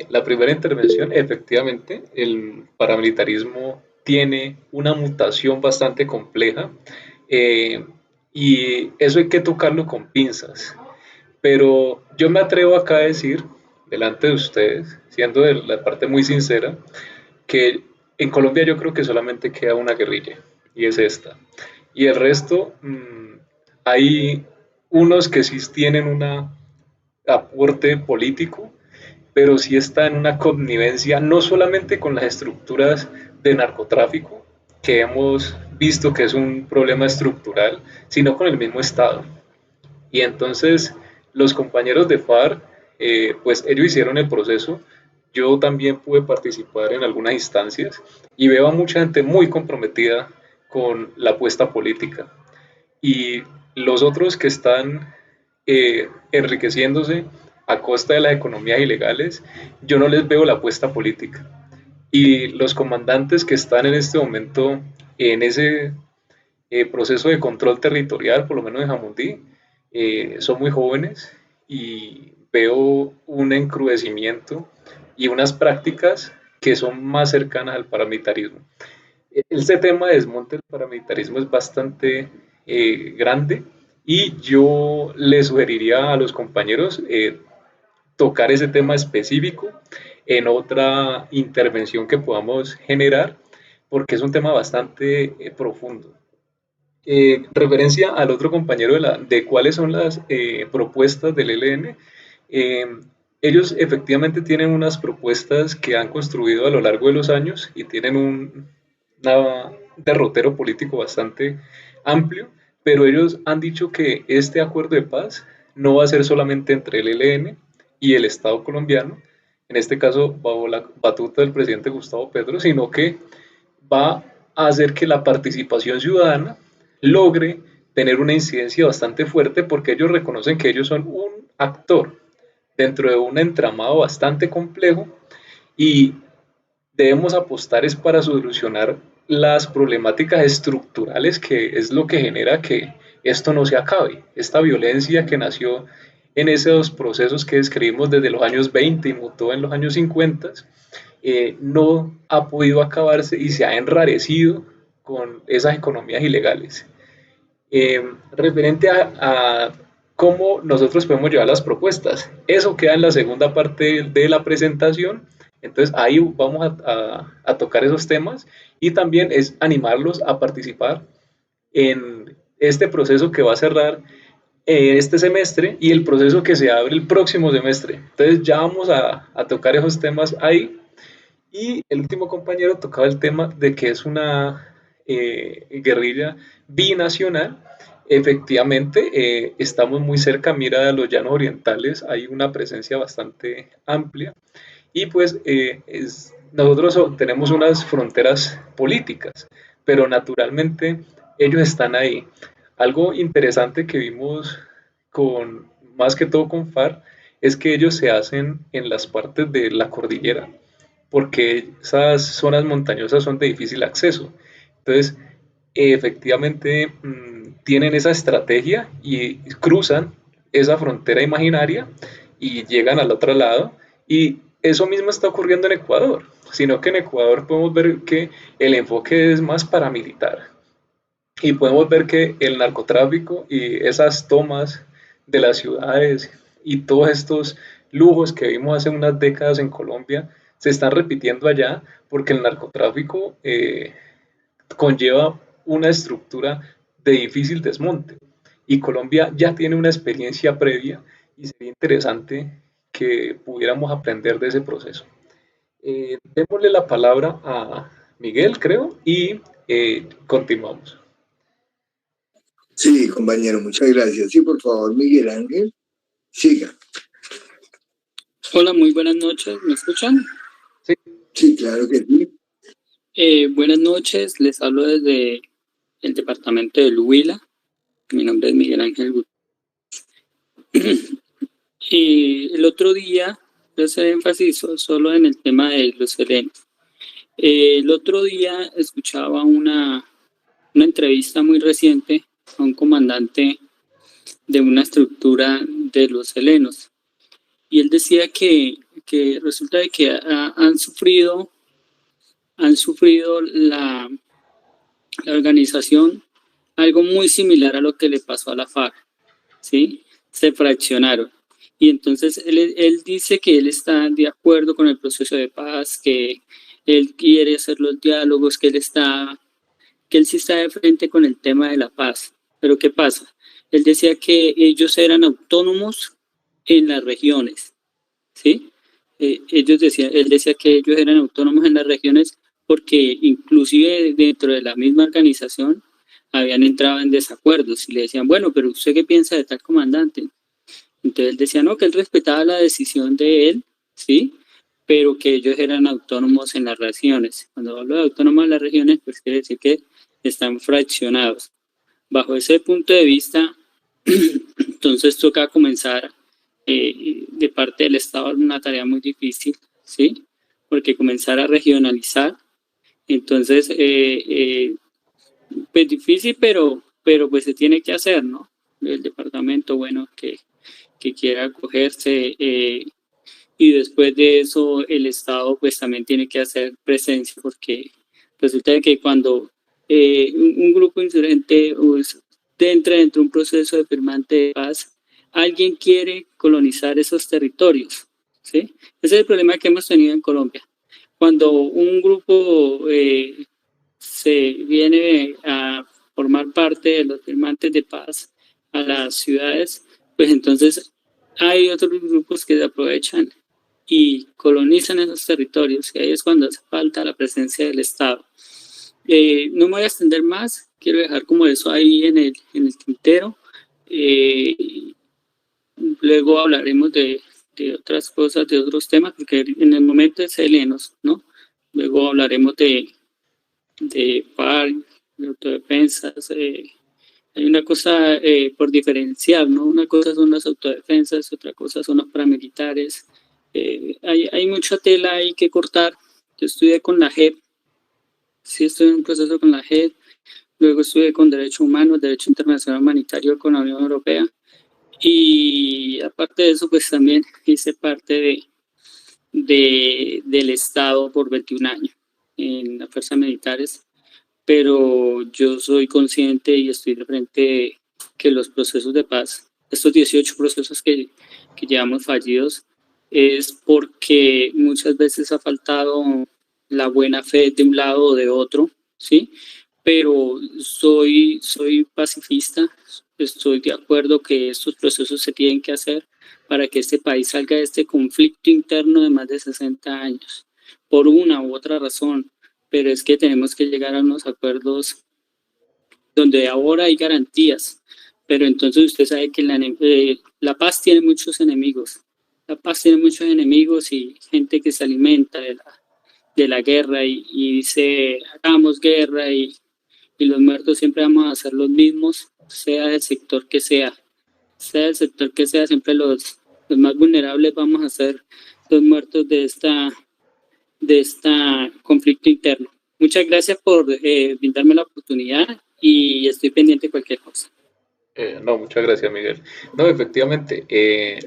Speaker 2: La primera intervención, efectivamente, el paramilitarismo tiene una mutación bastante compleja y eso hay que tocarlo con pinzas. Pero yo me atrevo acá a decir, delante de ustedes, siendo de la parte muy sincera, que en Colombia yo creo que solamente queda una guerrilla, y es esta. Y el resto, hay unos que sí tienen un aporte político, pero sí está en una connivencia no solamente con las estructuras de narcotráfico, que hemos visto que es un problema estructural, sino con el mismo Estado. Y entonces los compañeros de FARC, pues ellos hicieron el proceso, yo también pude participar en algunas instancias y veo a mucha gente muy comprometida con la apuesta política. Y los otros que están enriqueciéndose a costa de las economías ilegales, yo no les veo la apuesta política. Y los comandantes que están en este momento en ese proceso de control territorial, por lo menos en Jamundí, son muy jóvenes y veo un encrudecimiento y unas prácticas que son más cercanas al paramilitarismo. Este tema de desmonte del paramilitarismo es bastante grande y yo le sugeriría a los compañeros tocar ese tema específico en otra intervención que podamos generar porque es un tema bastante profundo. Referencia al otro compañero de cuáles son las propuestas del ELN, eh, ellos efectivamente tienen unas propuestas que han construido a lo largo de los años y tienen un derrotero político bastante amplio, pero ellos han dicho que este acuerdo de paz no va a ser solamente entre el ELN y el Estado colombiano, en este caso bajo la batuta del presidente Gustavo Petro, sino que va a hacer que la participación ciudadana logre tener una incidencia bastante fuerte porque ellos reconocen que ellos son un actor dentro de un entramado bastante complejo y debemos apostar es para solucionar las problemáticas estructurales que es lo que genera que esto no se acabe. Esta violencia que nació en esos procesos que describimos desde los años 20 y mutó en los años 50, no ha podido acabarse y se ha enrarecido con esas economías ilegales. Referente a cómo nosotros podemos llevar las propuestas, eso queda en la segunda parte de la presentación, entonces ahí vamos a tocar esos temas y también es animarlos a participar en este proceso que va a cerrar este semestre y el proceso que se abre el próximo semestre. Entonces ya vamos a tocar esos temas ahí. Y el último compañero tocaba el tema de que es una guerrilla binacional. Efectivamente, estamos muy cerca, mira, a los llanos orientales, hay una presencia bastante amplia y pues nosotros tenemos unas fronteras políticas, pero naturalmente ellos están ahí. Algo interesante que vimos con, más que todo con FARC, es que ellos se hacen en las partes de la cordillera, porque esas zonas montañosas son de difícil acceso. Entonces, efectivamente, tienen esa estrategia y cruzan esa frontera imaginaria y llegan al otro lado. Y eso mismo está ocurriendo en Ecuador, sino que en Ecuador podemos ver que el enfoque es más paramilitar. Y podemos ver que el narcotráfico y esas tomas de las ciudades y todos estos lujos que vimos hace unas décadas en Colombia se están repitiendo allá porque el narcotráfico conlleva una estructura de difícil desmonte. Y Colombia ya tiene una experiencia previa y sería interesante que pudiéramos aprender de ese proceso. Démosle la palabra a Miguel, creo, y continuamos.
Speaker 1: Sí, compañero, muchas gracias. Sí, por favor, Miguel Ángel, siga.
Speaker 7: Hola, muy buenas noches, ¿me escuchan?
Speaker 2: Sí,
Speaker 1: sí, claro que
Speaker 7: sí. Buenas noches, les hablo desde el departamento del Huila. Mi nombre es Miguel Ángel. El otro día, yo hacer énfasis solo en el tema de los helenos. El otro día escuchaba una entrevista muy reciente a un comandante de una estructura de los helenos. Y él decía que resulta de que han sufrido la organización algo muy similar a lo que le pasó a la FARC, ¿sí? Se fraccionaron. Y entonces él dice que él está de acuerdo con el proceso de paz, que él quiere hacer los diálogos, que él sí está de frente con el tema de la paz. Pero ¿qué pasa? Él decía que ellos eran autónomos en las regiones, ¿sí? Él decía que ellos eran autónomos en las regiones porque inclusive dentro de la misma organización habían entrado en desacuerdos y le decían, bueno, pero ¿usted qué piensa de tal comandante? Entonces él decía, no, que él respetaba la decisión de él, ¿sí? Pero que ellos eran autónomos en las regiones. Cuando hablo de autónomos en las regiones, pues quiere decir que están fraccionados. Bajo ese punto de vista, entonces toca comenzar de parte del Estado una tarea muy difícil, ¿sí? Porque comenzar a regionalizar, entonces, pues difícil, pero pues se tiene que hacer, ¿no? El departamento, bueno, que quiera acogerse, y después de eso el Estado pues también tiene que hacer presencia, porque resulta que cuando un grupo insurgente entra dentro de un proceso de firmante de paz, alguien quiere colonizar esos territorios, ¿sí? Ese es el problema que hemos tenido en Colombia. Cuando un grupo se viene a formar parte de los firmantes de paz a las ciudades, pues entonces hay otros grupos que se aprovechan y colonizan esos territorios, y ahí es cuando hace falta la presencia del Estado. No me voy a extender más, quiero dejar como eso ahí en el tintero. Luego hablaremos de otras cosas, de otros temas, porque en el momento es helenos, ¿no? Luego hablaremos de FARC, de autodefensas. Hay una cosa por diferenciar, ¿no? Una cosa son las autodefensas, otra cosa son los paramilitares. Hay mucha tela ahí que cortar. Yo estudié con la JEP, sí estoy en un proceso con la JEP, luego estudié con Derecho Humano, Derecho Internacional Humanitario con la Unión Europea, y aparte de eso, pues también hice parte del Estado por 21 años en las fuerzas militares, pero yo soy consciente y estoy de frente que los procesos de paz, estos 18 procesos que llevamos fallidos, es porque muchas veces ha faltado la buena fe de un lado o de otro, ¿sí? Pero soy pacifista, estoy de acuerdo que estos procesos se tienen que hacer para que este país salga de este conflicto interno de más de 60 años, por una u otra razón, pero es que tenemos que llegar a unos acuerdos donde ahora hay garantías, pero entonces usted sabe que la paz tiene muchos enemigos. La paz tiene muchos enemigos y gente que se alimenta de la guerra y dice, hagamos guerra y los muertos siempre vamos a ser los mismos, sea del sector que sea. Sea del sector que sea, siempre los más vulnerables vamos a ser los muertos de esta conflicto interno. Muchas gracias por brindarme la oportunidad y estoy pendiente de cualquier cosa.
Speaker 2: No, muchas gracias, Miguel. No, efectivamente,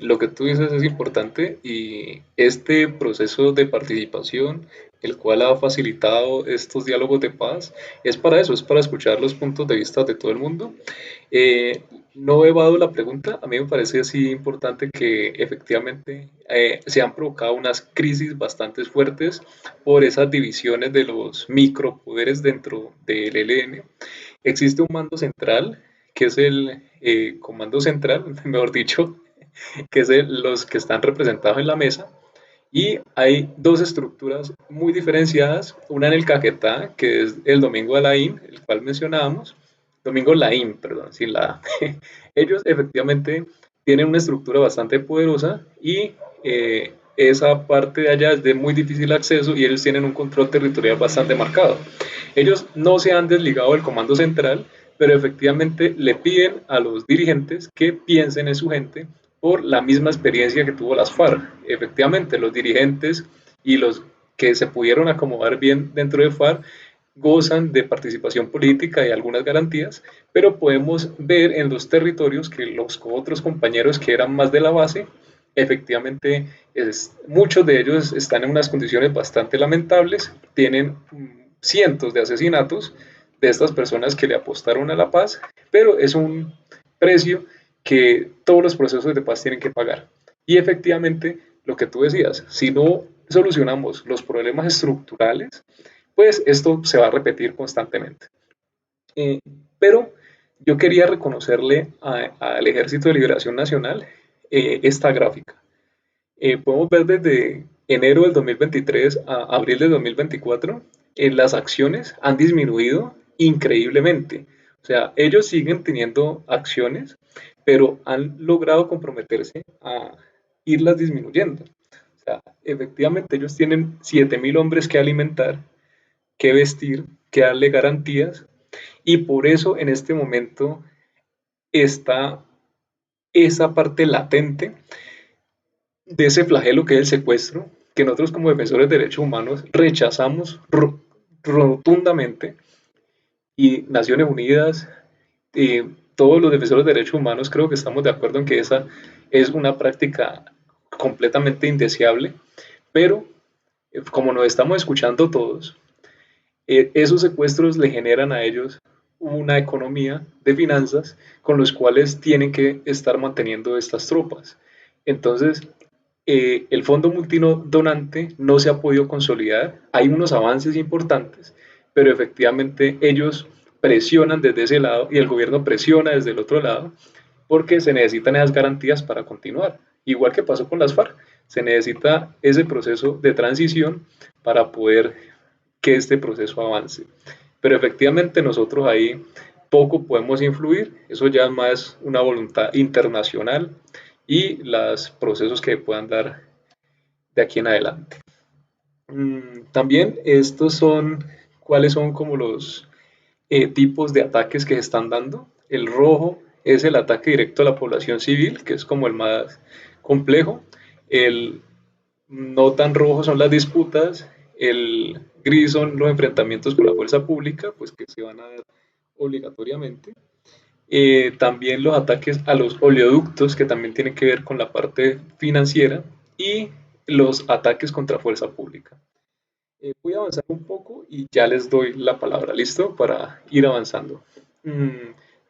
Speaker 2: lo que tú dices es importante, y este proceso de participación, el cual ha facilitado estos diálogos de paz, es para eso, es para escuchar los puntos de vista de todo el mundo. No evado la pregunta, a mí me parece así importante que efectivamente se han provocado unas crisis bastante fuertes por esas divisiones de los micropoderes dentro del ELN. Existe un mando central, que es el comando central, mejor dicho, que es los que están representados en la mesa, y hay dos estructuras muy diferenciadas, una en el Caquetá, que es el Domingo Alain, el cual mencionábamos, Domingo Laín, perdón, sin la A. Ellos efectivamente tienen una estructura bastante poderosa, y esa parte de allá es de muy difícil acceso, y ellos tienen un control territorial bastante marcado. Ellos no se han desligado del comando central, pero efectivamente le piden a los dirigentes que piensen en su gente por la misma experiencia que tuvo las FARC. Efectivamente, los dirigentes y los que se pudieron acomodar bien dentro de FARC gozan de participación política y algunas garantías, pero podemos ver en los territorios que los otros compañeros que eran más de la base, efectivamente muchos de ellos están en unas condiciones bastante lamentables, tienen cientos de asesinatos de estas personas que le apostaron a la paz, pero es un precio que todos los procesos de paz tienen que pagar. Y efectivamente, lo que tú decías, si no solucionamos los problemas estructurales, pues esto se va a repetir constantemente. Pero yo quería reconocerle al Ejército de Liberación Nacional esta gráfica. Podemos ver desde enero del 2023 a abril del 2024, las acciones han disminuido increíblemente. O sea, ellos siguen teniendo acciones, pero han logrado comprometerse a irlas disminuyendo. O sea, efectivamente ellos tienen 7.000 hombres que alimentar, que vestir, que darle garantías, y por eso en este momento está esa parte latente de ese flagelo que es el secuestro, que nosotros como defensores de derechos humanos rechazamos rotundamente, y Naciones Unidas, todos los defensores de derechos humanos creo que estamos de acuerdo en que esa es una práctica completamente indeseable, pero como nos estamos escuchando todos, esos secuestros le generan a ellos una economía de finanzas con los cuales tienen que estar manteniendo estas tropas. Entonces, el fondo multidonante no se ha podido consolidar, hay unos avances importantes, pero efectivamente ellos presionan desde ese lado y el gobierno presiona desde el otro lado porque se necesitan esas garantías para continuar. Igual que pasó con las FARC, se necesita ese proceso de transición para poder que este proceso avance. Pero efectivamente nosotros ahí poco podemos influir, eso ya es más una voluntad internacional y los procesos que puedan dar de aquí en adelante. También estos son, ¿cuáles son como los tipos de ataques que se están dando? El rojo es el ataque directo a la población civil, que es como el más complejo. El no tan rojo son las disputas, el gris son los enfrentamientos con la fuerza pública, pues que se van a dar obligatoriamente. También los ataques a los oleoductos, que también tienen que ver con la parte financiera, y los ataques contra fuerza pública. Voy a avanzar un poco y ya les doy la palabra, ¿listo? Para ir avanzando.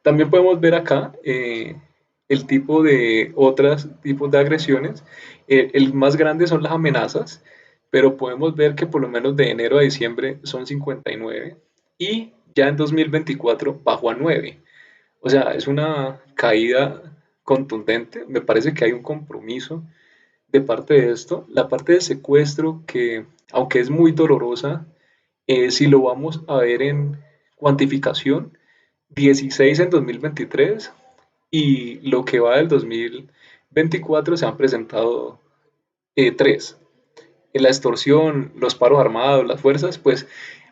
Speaker 2: También podemos ver acá el tipo de otros tipos de agresiones. El más grande son las amenazas, pero podemos ver que por lo menos de enero a diciembre son 59 y ya en 2024 bajó a 9. O sea, es una caída contundente. Me parece que hay un compromiso de parte de esto. La parte de secuestro, que aunque es muy dolorosa, si lo vamos a ver en cuantificación, 16 en 2023 y lo que va del 2024 se han presentado 3. En la extorsión, los paros armados, las fuerzas, pues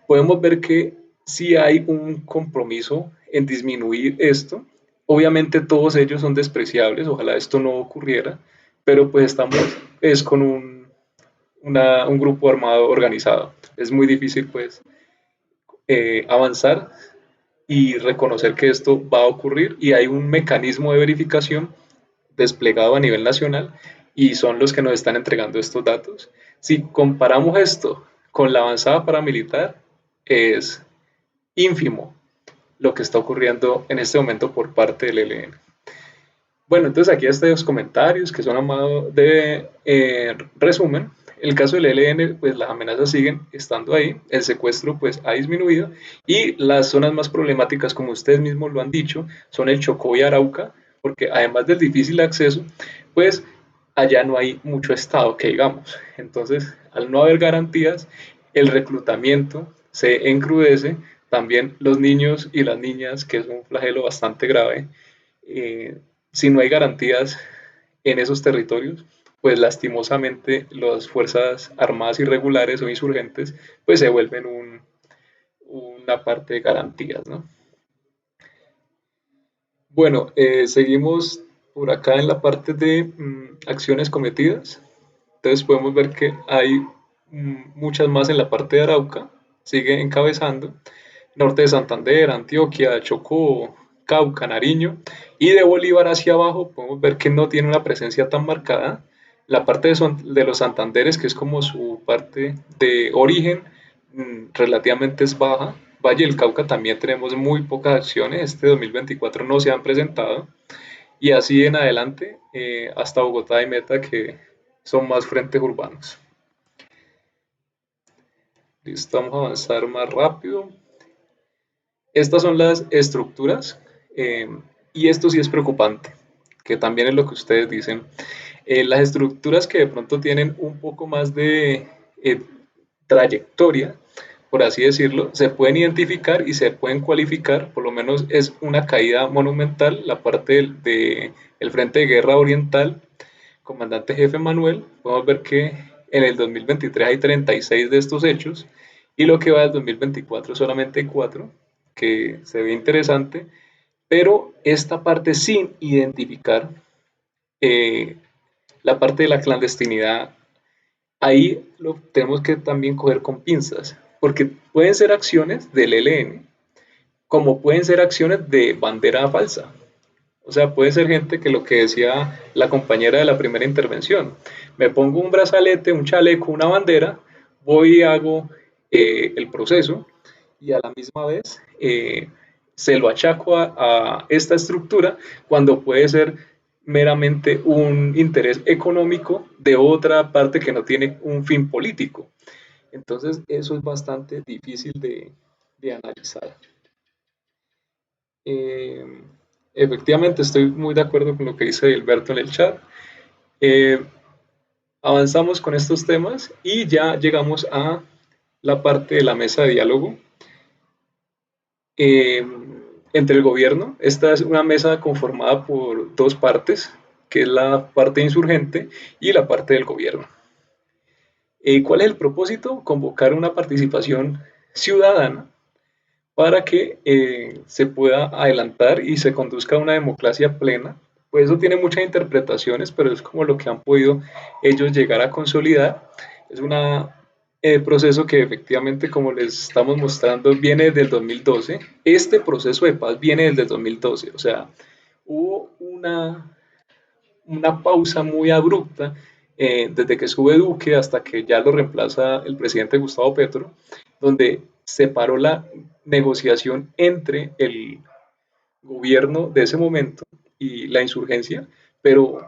Speaker 2: podemos ver que sí hay un compromiso en disminuir esto. Obviamente todos ellos son despreciables, ojalá esto no ocurriera, pero pues estamos con un grupo armado organizado. Es muy difícil pues avanzar y reconocer que esto va a ocurrir, y hay un mecanismo de verificación desplegado a nivel nacional y son los que nos están entregando estos datos. Si comparamos esto con la avanzada paramilitar, es ínfimo lo que está ocurriendo en este momento por parte del ELN. Bueno, entonces aquí están los comentarios que son a modo de resumen. El caso del ELN, pues las amenazas siguen estando ahí, el secuestro pues ha disminuido, y las zonas más problemáticas, como ustedes mismos lo han dicho, son el Chocó y Arauca, porque además del difícil acceso, pues allá no hay mucho Estado, que digamos. Entonces, al no haber garantías, el reclutamiento se encrudece, también los niños y las niñas, que es un flagelo bastante grave, si no hay garantías en esos territorios, pues lastimosamente las fuerzas armadas irregulares o insurgentes pues se vuelven una parte de garantías, ¿no? Bueno, seguimos por acá en la parte de acciones cometidas. Entonces podemos ver que hay muchas más en la parte de Arauca, sigue encabezando, norte de Santander, Antioquia, Chocó, Cauca, Nariño, y de Bolívar hacia abajo podemos ver que no tiene una presencia tan marcada. La parte de los Santanderes, que es como su parte de origen, relativamente es baja, Valle del Cauca también tenemos muy pocas acciones, este 2024 no se han presentado, y así en adelante hasta Bogotá y Meta, que son más frentes urbanos. Listo, vamos a avanzar más rápido. Estas son las estructuras y esto sí es preocupante, que también es lo que ustedes dicen. Las estructuras que de pronto tienen un poco más de trayectoria, por así decirlo, se pueden identificar y se pueden cualificar, por lo menos es una caída monumental, la parte del Frente de Guerra Oriental, comandante jefe Manuel. Podemos ver que en el 2023 hay 36 de estos hechos y lo que va del 2024 solamente 4, que se ve interesante, pero esta parte sin identificar, la parte de la clandestinidad, ahí lo tenemos que también coger con pinzas, porque pueden ser acciones del ELN, como pueden ser acciones de bandera falsa. O sea, puede ser gente que lo que decía la compañera de la primera intervención, me pongo un brazalete, un chaleco, una bandera, voy y hago el proceso y a la misma vez se lo achaco a esta estructura cuando puede ser meramente un interés económico de otra parte que no tiene un fin político. Entonces eso es bastante difícil de analizar. Efectivamente estoy muy de acuerdo con lo que dice Gilberto en el chat. Avanzamos con estos temas y ya llegamos a la parte de la mesa de diálogo entre el gobierno. Esta es una mesa conformada por dos partes, que es la parte insurgente y la parte del gobierno. ¿Cuál es el propósito? Convocar una participación ciudadana para que se pueda adelantar y se conduzca a una democracia plena. Pues eso tiene muchas interpretaciones, pero es como lo que han podido ellos llegar a consolidar. Es un proceso que efectivamente, como les estamos mostrando, viene desde el 2012. Este proceso de paz viene desde el 2012, o sea, hubo una pausa muy abrupta desde que sube Duque hasta que ya lo reemplaza el presidente Gustavo Petro, donde se paró la negociación entre el gobierno de ese momento y la insurgencia, pero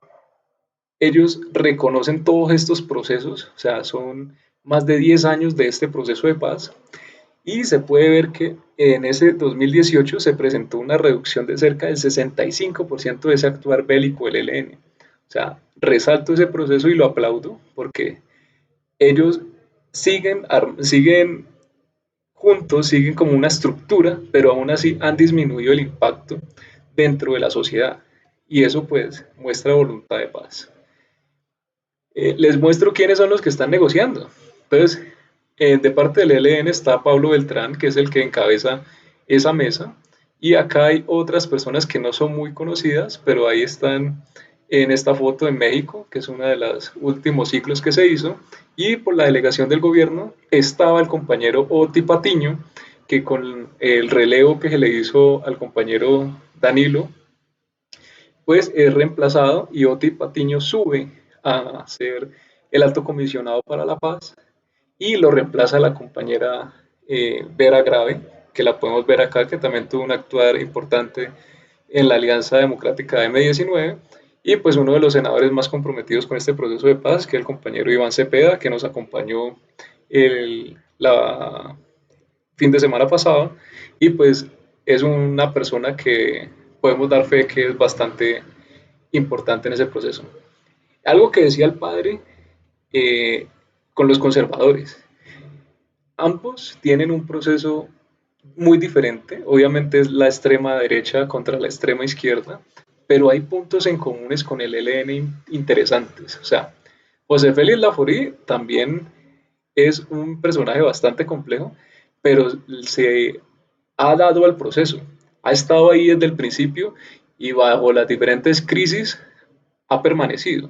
Speaker 2: ellos reconocen todos estos procesos, o sea, son más de 10 años de este proceso de paz, y se puede ver que en ese 2018 se presentó una reducción de cerca del 65% de ese actuar bélico del ELN. O sea, resalto ese proceso y lo aplaudo porque ellos siguen juntos, siguen como una estructura, pero aún así han disminuido el impacto dentro de la sociedad. Y eso pues muestra voluntad de paz. Les muestro quiénes son los que están negociando. Entonces, de parte del ELN está Pablo Beltrán, que es el que encabeza esa mesa, y acá hay otras personas que no son muy conocidas, pero ahí están en esta foto en México, que es uno de los últimos ciclos que se hizo, y por la delegación del gobierno estaba el compañero Oti Patiño, que con el relevo que se le hizo al compañero Danilo, pues es reemplazado y Oti Patiño sube a ser el alto comisionado para la paz y lo reemplaza la compañera Vera Grave, que la podemos ver acá, que también tuvo un actuar importante en la Alianza Democrática M19, y pues uno de los senadores más comprometidos con este proceso de paz, que es el compañero Iván Cepeda, que nos acompañó la fin de semana pasado, y pues es una persona que podemos dar fe que es bastante importante en ese proceso. Algo que decía el padre con los conservadores. Ambos tienen un proceso muy diferente, obviamente es la extrema derecha contra la extrema izquierda, pero hay puntos en comunes con el ELN interesantes. O sea, José Félix Laforí también es un personaje bastante complejo, pero se ha dado al proceso, ha estado ahí desde el principio y bajo las diferentes crisis ha permanecido.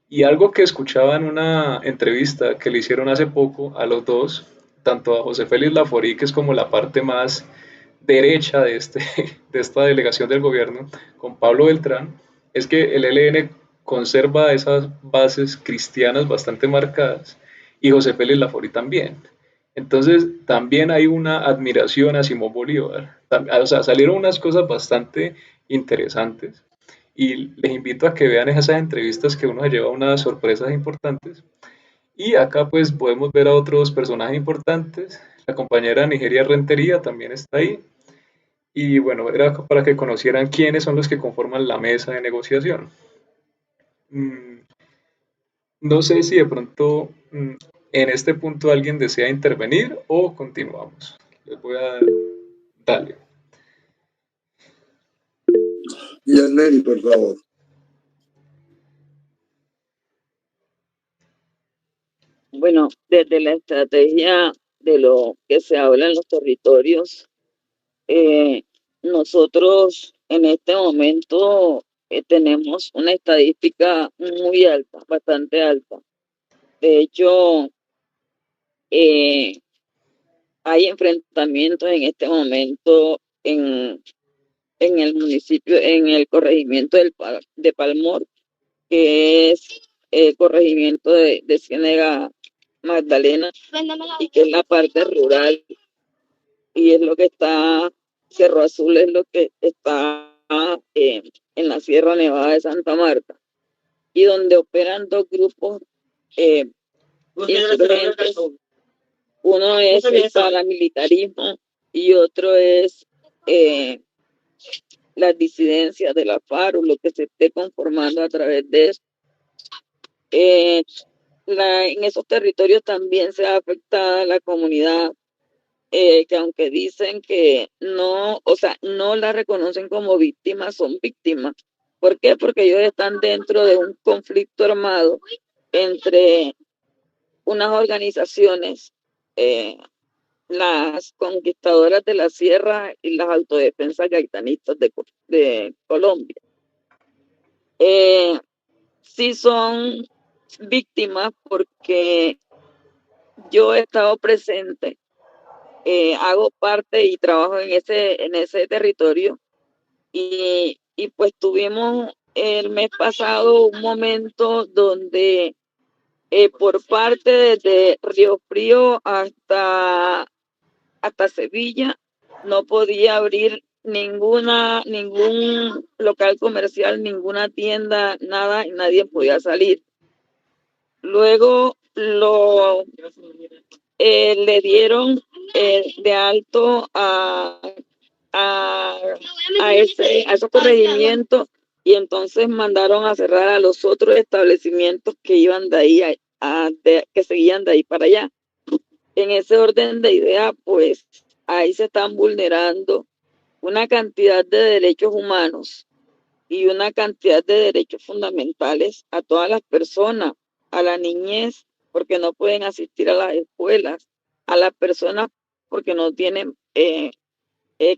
Speaker 2: Y algo que escuchaba en una entrevista que le hicieron hace poco a los dos, tanto a José Félix Laforí, que es como la parte más derecha de esta delegación del gobierno, con Pablo Beltrán, es que el ELN conserva esas bases cristianas bastante marcadas y José Félix Laforí también. Entonces, también hay una admiración a Simón Bolívar. O sea, salieron unas cosas bastante interesantes y les invito a que vean esas entrevistas que uno se lleva unas sorpresas importantes. Y acá pues podemos ver a otros personajes importantes. La compañera Nigeria Rentería también está ahí. Y bueno, era para que conocieran quiénes son los que conforman la mesa de negociación. Mm, No sé si de pronto en este punto alguien desea intervenir o continuamos. Les voy a darle.
Speaker 1: Yaneli, por favor.
Speaker 3: Bueno, desde la estrategia de lo que se habla en los territorios, nosotros en este momento tenemos una estadística muy alta, bastante alta. De hecho, eh, hay enfrentamientos en este momento en el municipio, en el corregimiento de Palmor, que es el corregimiento de Ciénega Magdalena, y que es la parte rural, y es lo que está, Cerro Azul es lo que está en la Sierra Nevada de Santa Marta, y donde operan dos grupos insurgentes. Uno es el paramilitarismo y otro es las disidencias de la FARC, lo que se esté conformando a través de eso. En esos territorios también se ha afectado la comunidad, que aunque dicen que no, o sea, no la reconocen como víctimas, son víctimas. ¿Por qué? Porque ellos están dentro de un conflicto armado entre unas organizaciones, las conquistadoras de la sierra y las autodefensas gaitanistas de Colombia. Sí son víctimas porque yo he estado presente, hago parte y trabajo en ese territorio, y pues tuvimos el mes pasado un momento donde por parte desde Río Frío hasta Sevilla no podía abrir ningún local comercial, ninguna tienda, nada, y nadie podía salir. Luego le dieron de alto a esos corregimientos, y entonces mandaron a cerrar a los otros establecimientos que iban de ahí que seguían de ahí para allá. En ese orden de ideas, pues ahí se están vulnerando una cantidad de derechos humanos y una cantidad de derechos fundamentales a todas las personas, a la niñez, porque no pueden asistir a las escuelas, a las personas porque no tienen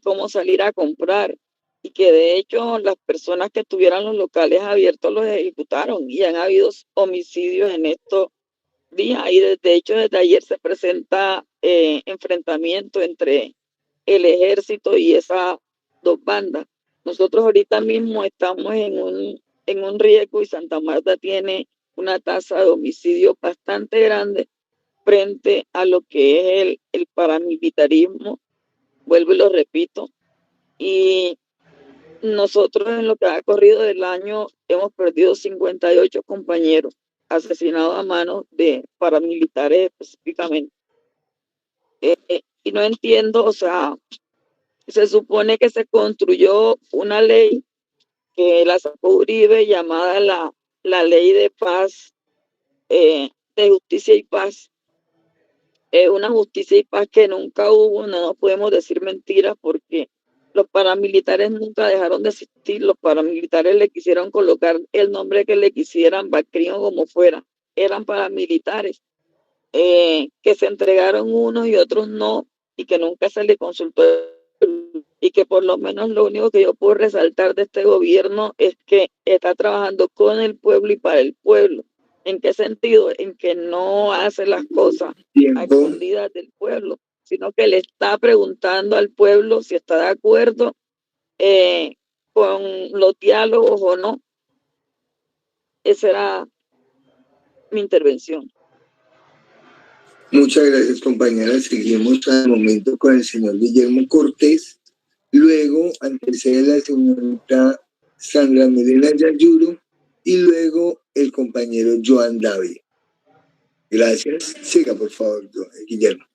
Speaker 3: cómo salir a comprar, y que de hecho las personas que tuvieran los locales abiertos los ejecutaron, y han habido homicidios en estos días, y de hecho desde ayer se presenta enfrentamiento entre el ejército y esas dos bandas. Nosotros ahorita mismo estamos en un riesgo, y Santa Marta tiene una tasa de homicidio bastante grande frente a lo que es el paramilitarismo, vuelvo y lo repito. Y nosotros en lo que ha corrido del año hemos perdido 58 compañeros asesinados a manos de paramilitares específicamente. Y no entiendo, o sea, se supone que se construyó una ley que la sacó Uribe, llamada la Ley de Paz, de Justicia y Paz. Una justicia y paz que nunca hubo. No podemos decir mentiras, porque los paramilitares nunca dejaron de existir. Los paramilitares le quisieron colocar el nombre que le quisieran, Bacrino, como fuera. Eran paramilitares, que se entregaron unos y otros no, y que nunca se le consultó, y que por lo menos lo único que yo puedo resaltar de este gobierno es que está trabajando con el pueblo y para el pueblo. ¿En qué sentido? En que no hace las cosas a escondidas del pueblo, sino que le está preguntando al pueblo si está de acuerdo con los diálogos o no. Esa era mi intervención.
Speaker 1: Muchas gracias, compañera. Seguimos al momento con el señor Guillermo Cortés. Luego antecede la señorita Sandra Milena Yayuro y luego el compañero Joan David. Gracias. Siga, por favor, Guillermo.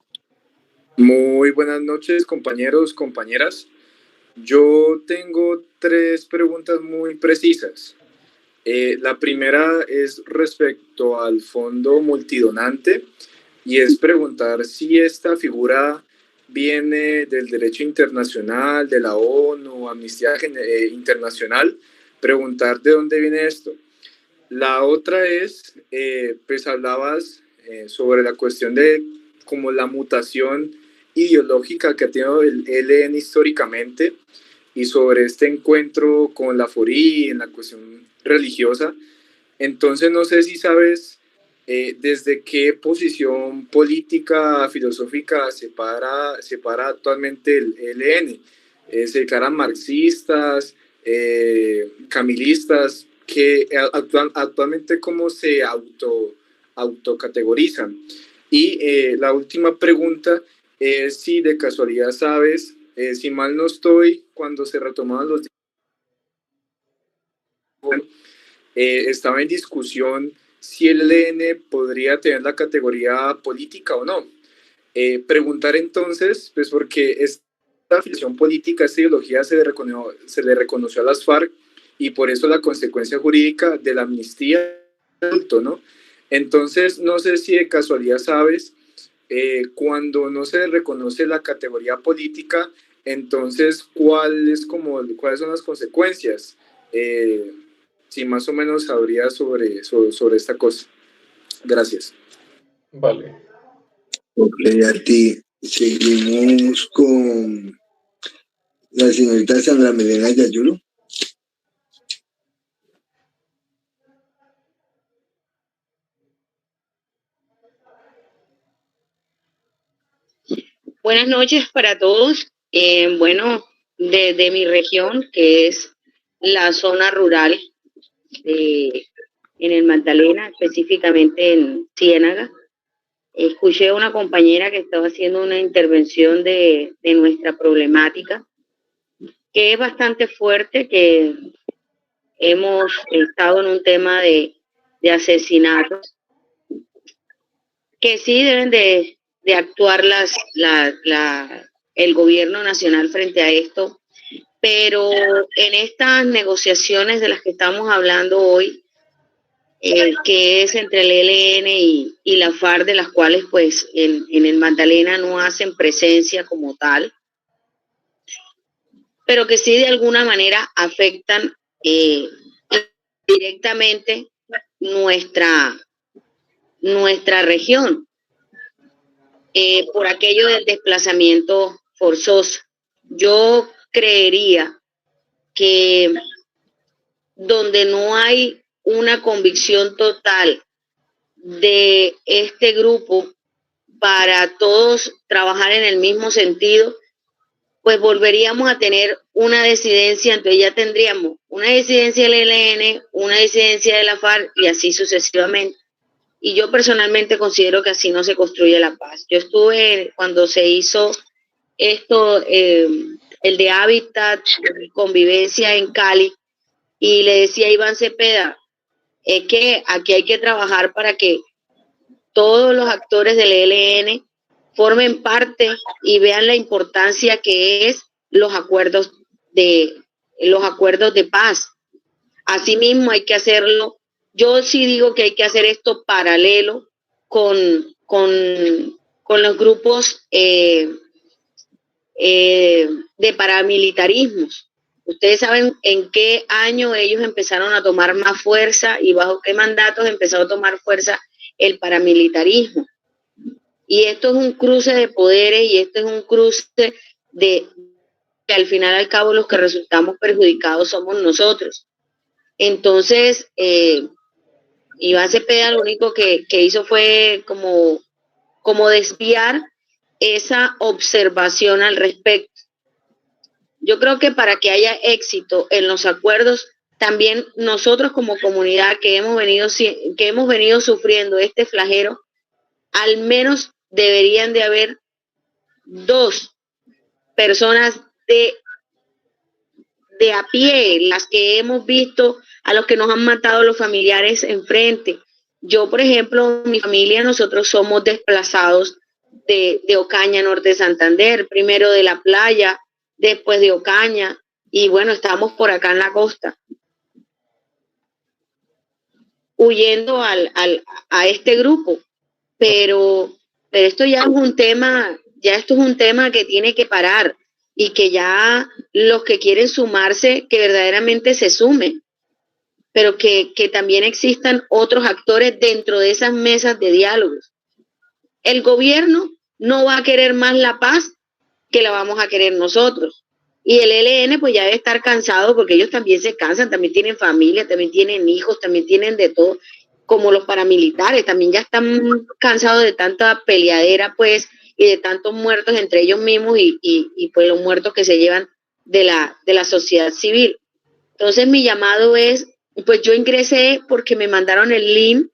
Speaker 8: Muy buenas noches, compañeros, compañeras. Yo tengo 3 preguntas muy precisas. La primera es respecto al fondo multidonante y es preguntar si esta figura viene del derecho internacional, de la ONU, Amnistía Internacional, preguntar de dónde viene esto. La otra es, pues hablabas sobre la cuestión de como la mutación ideológica que ha tenido el ELN históricamente y sobre este encuentro con la FORI en la cuestión religiosa. Entonces no sé si sabes desde qué posición política, filosófica se para actualmente el ELN. ¿Se declaran marxistas, camilistas? Que actualmente cómo se autocategorizan. Y la última pregunta es si de casualidad sabes, si mal no estoy, cuando se retomaban los estaba en discusión si el ELN podría tener la categoría política o no. Preguntar entonces, pues porque esta afiliación política, esta ideología se le reconoció a las FARC y por eso la consecuencia jurídica de la amnistía, ¿no? Entonces, no sé si de casualidad sabes, cuando no se reconoce la categoría política, entonces, ¿cuáles son las consecuencias? Si más o menos sabrías sobre esta cosa. Gracias.
Speaker 2: Vale.
Speaker 1: Ok, a ti. Seguimos con la señorita Sandra Milena Yayuro.
Speaker 9: Buenas noches para todos. Bueno, desde mi región, que es la zona rural en el Magdalena, específicamente en Ciénaga, escuché a una compañera que estaba haciendo una intervención de nuestra problemática, que es bastante fuerte, que hemos estado en un tema de asesinatos, que sí deben de actuar el gobierno nacional frente a esto, pero en estas negociaciones de las que estamos hablando hoy, que es entre el ELN y la FARC, de las cuales pues en el Magdalena no hacen presencia como tal, pero que sí de alguna manera afectan directamente nuestra región, por aquello del desplazamiento forzoso. Yo creería que donde no hay una convicción total de este grupo para todos trabajar en el mismo sentido, pues volveríamos a tener una disidencia. Entonces ya tendríamos una disidencia del ELN, una disidencia de la FARC y así sucesivamente. Y yo personalmente considero que así no se construye la paz. Yo estuve cuando se hizo esto, el de Hábitat, convivencia en Cali, y le decía a Iván Cepeda, es que aquí hay que trabajar para que todos los actores del ELN formen parte y vean la importancia que es los acuerdos de paz. Asimismo hay que hacerlo. Yo sí digo que hay que hacer esto paralelo con los grupos de paramilitarismos. Ustedes saben en qué año ellos empezaron a tomar más fuerza y bajo qué mandatos empezó a tomar fuerza el paramilitarismo. Y esto es un cruce de poderes y esto es un cruce de que al final al cabo los que resultamos perjudicados somos nosotros. Entonces, Iván Cepeda lo único que hizo fue como desviar esa observación al respecto. Yo creo que para que haya éxito en los acuerdos, también nosotros como comunidad que hemos venido sufriendo este flagelo, al menos deberían de haber 2 personas de a pie, las que hemos visto a los que nos han matado los familiares enfrente. Yo, por ejemplo, mi familia, nosotros somos desplazados de Ocaña, norte de Santander, primero de la playa, después de Ocaña, y bueno, estamos por acá en la costa, huyendo a este grupo, pero esto ya es un tema, esto es un tema que tiene que parar, y que ya los que quieren sumarse, que verdaderamente se sumen, pero que también existan otros actores dentro de esas mesas de diálogos. El gobierno no va a querer más la paz que la vamos a querer nosotros. Y el ELN pues ya debe estar cansado, porque ellos también se cansan, también tienen familia, también tienen hijos, también tienen de todo, como los paramilitares, también ya están cansados de tanta peleadera pues, y de tantos muertos entre ellos mismos y pues los muertos que se llevan de la sociedad civil. Entonces mi llamado es, pues yo ingresé porque me mandaron el link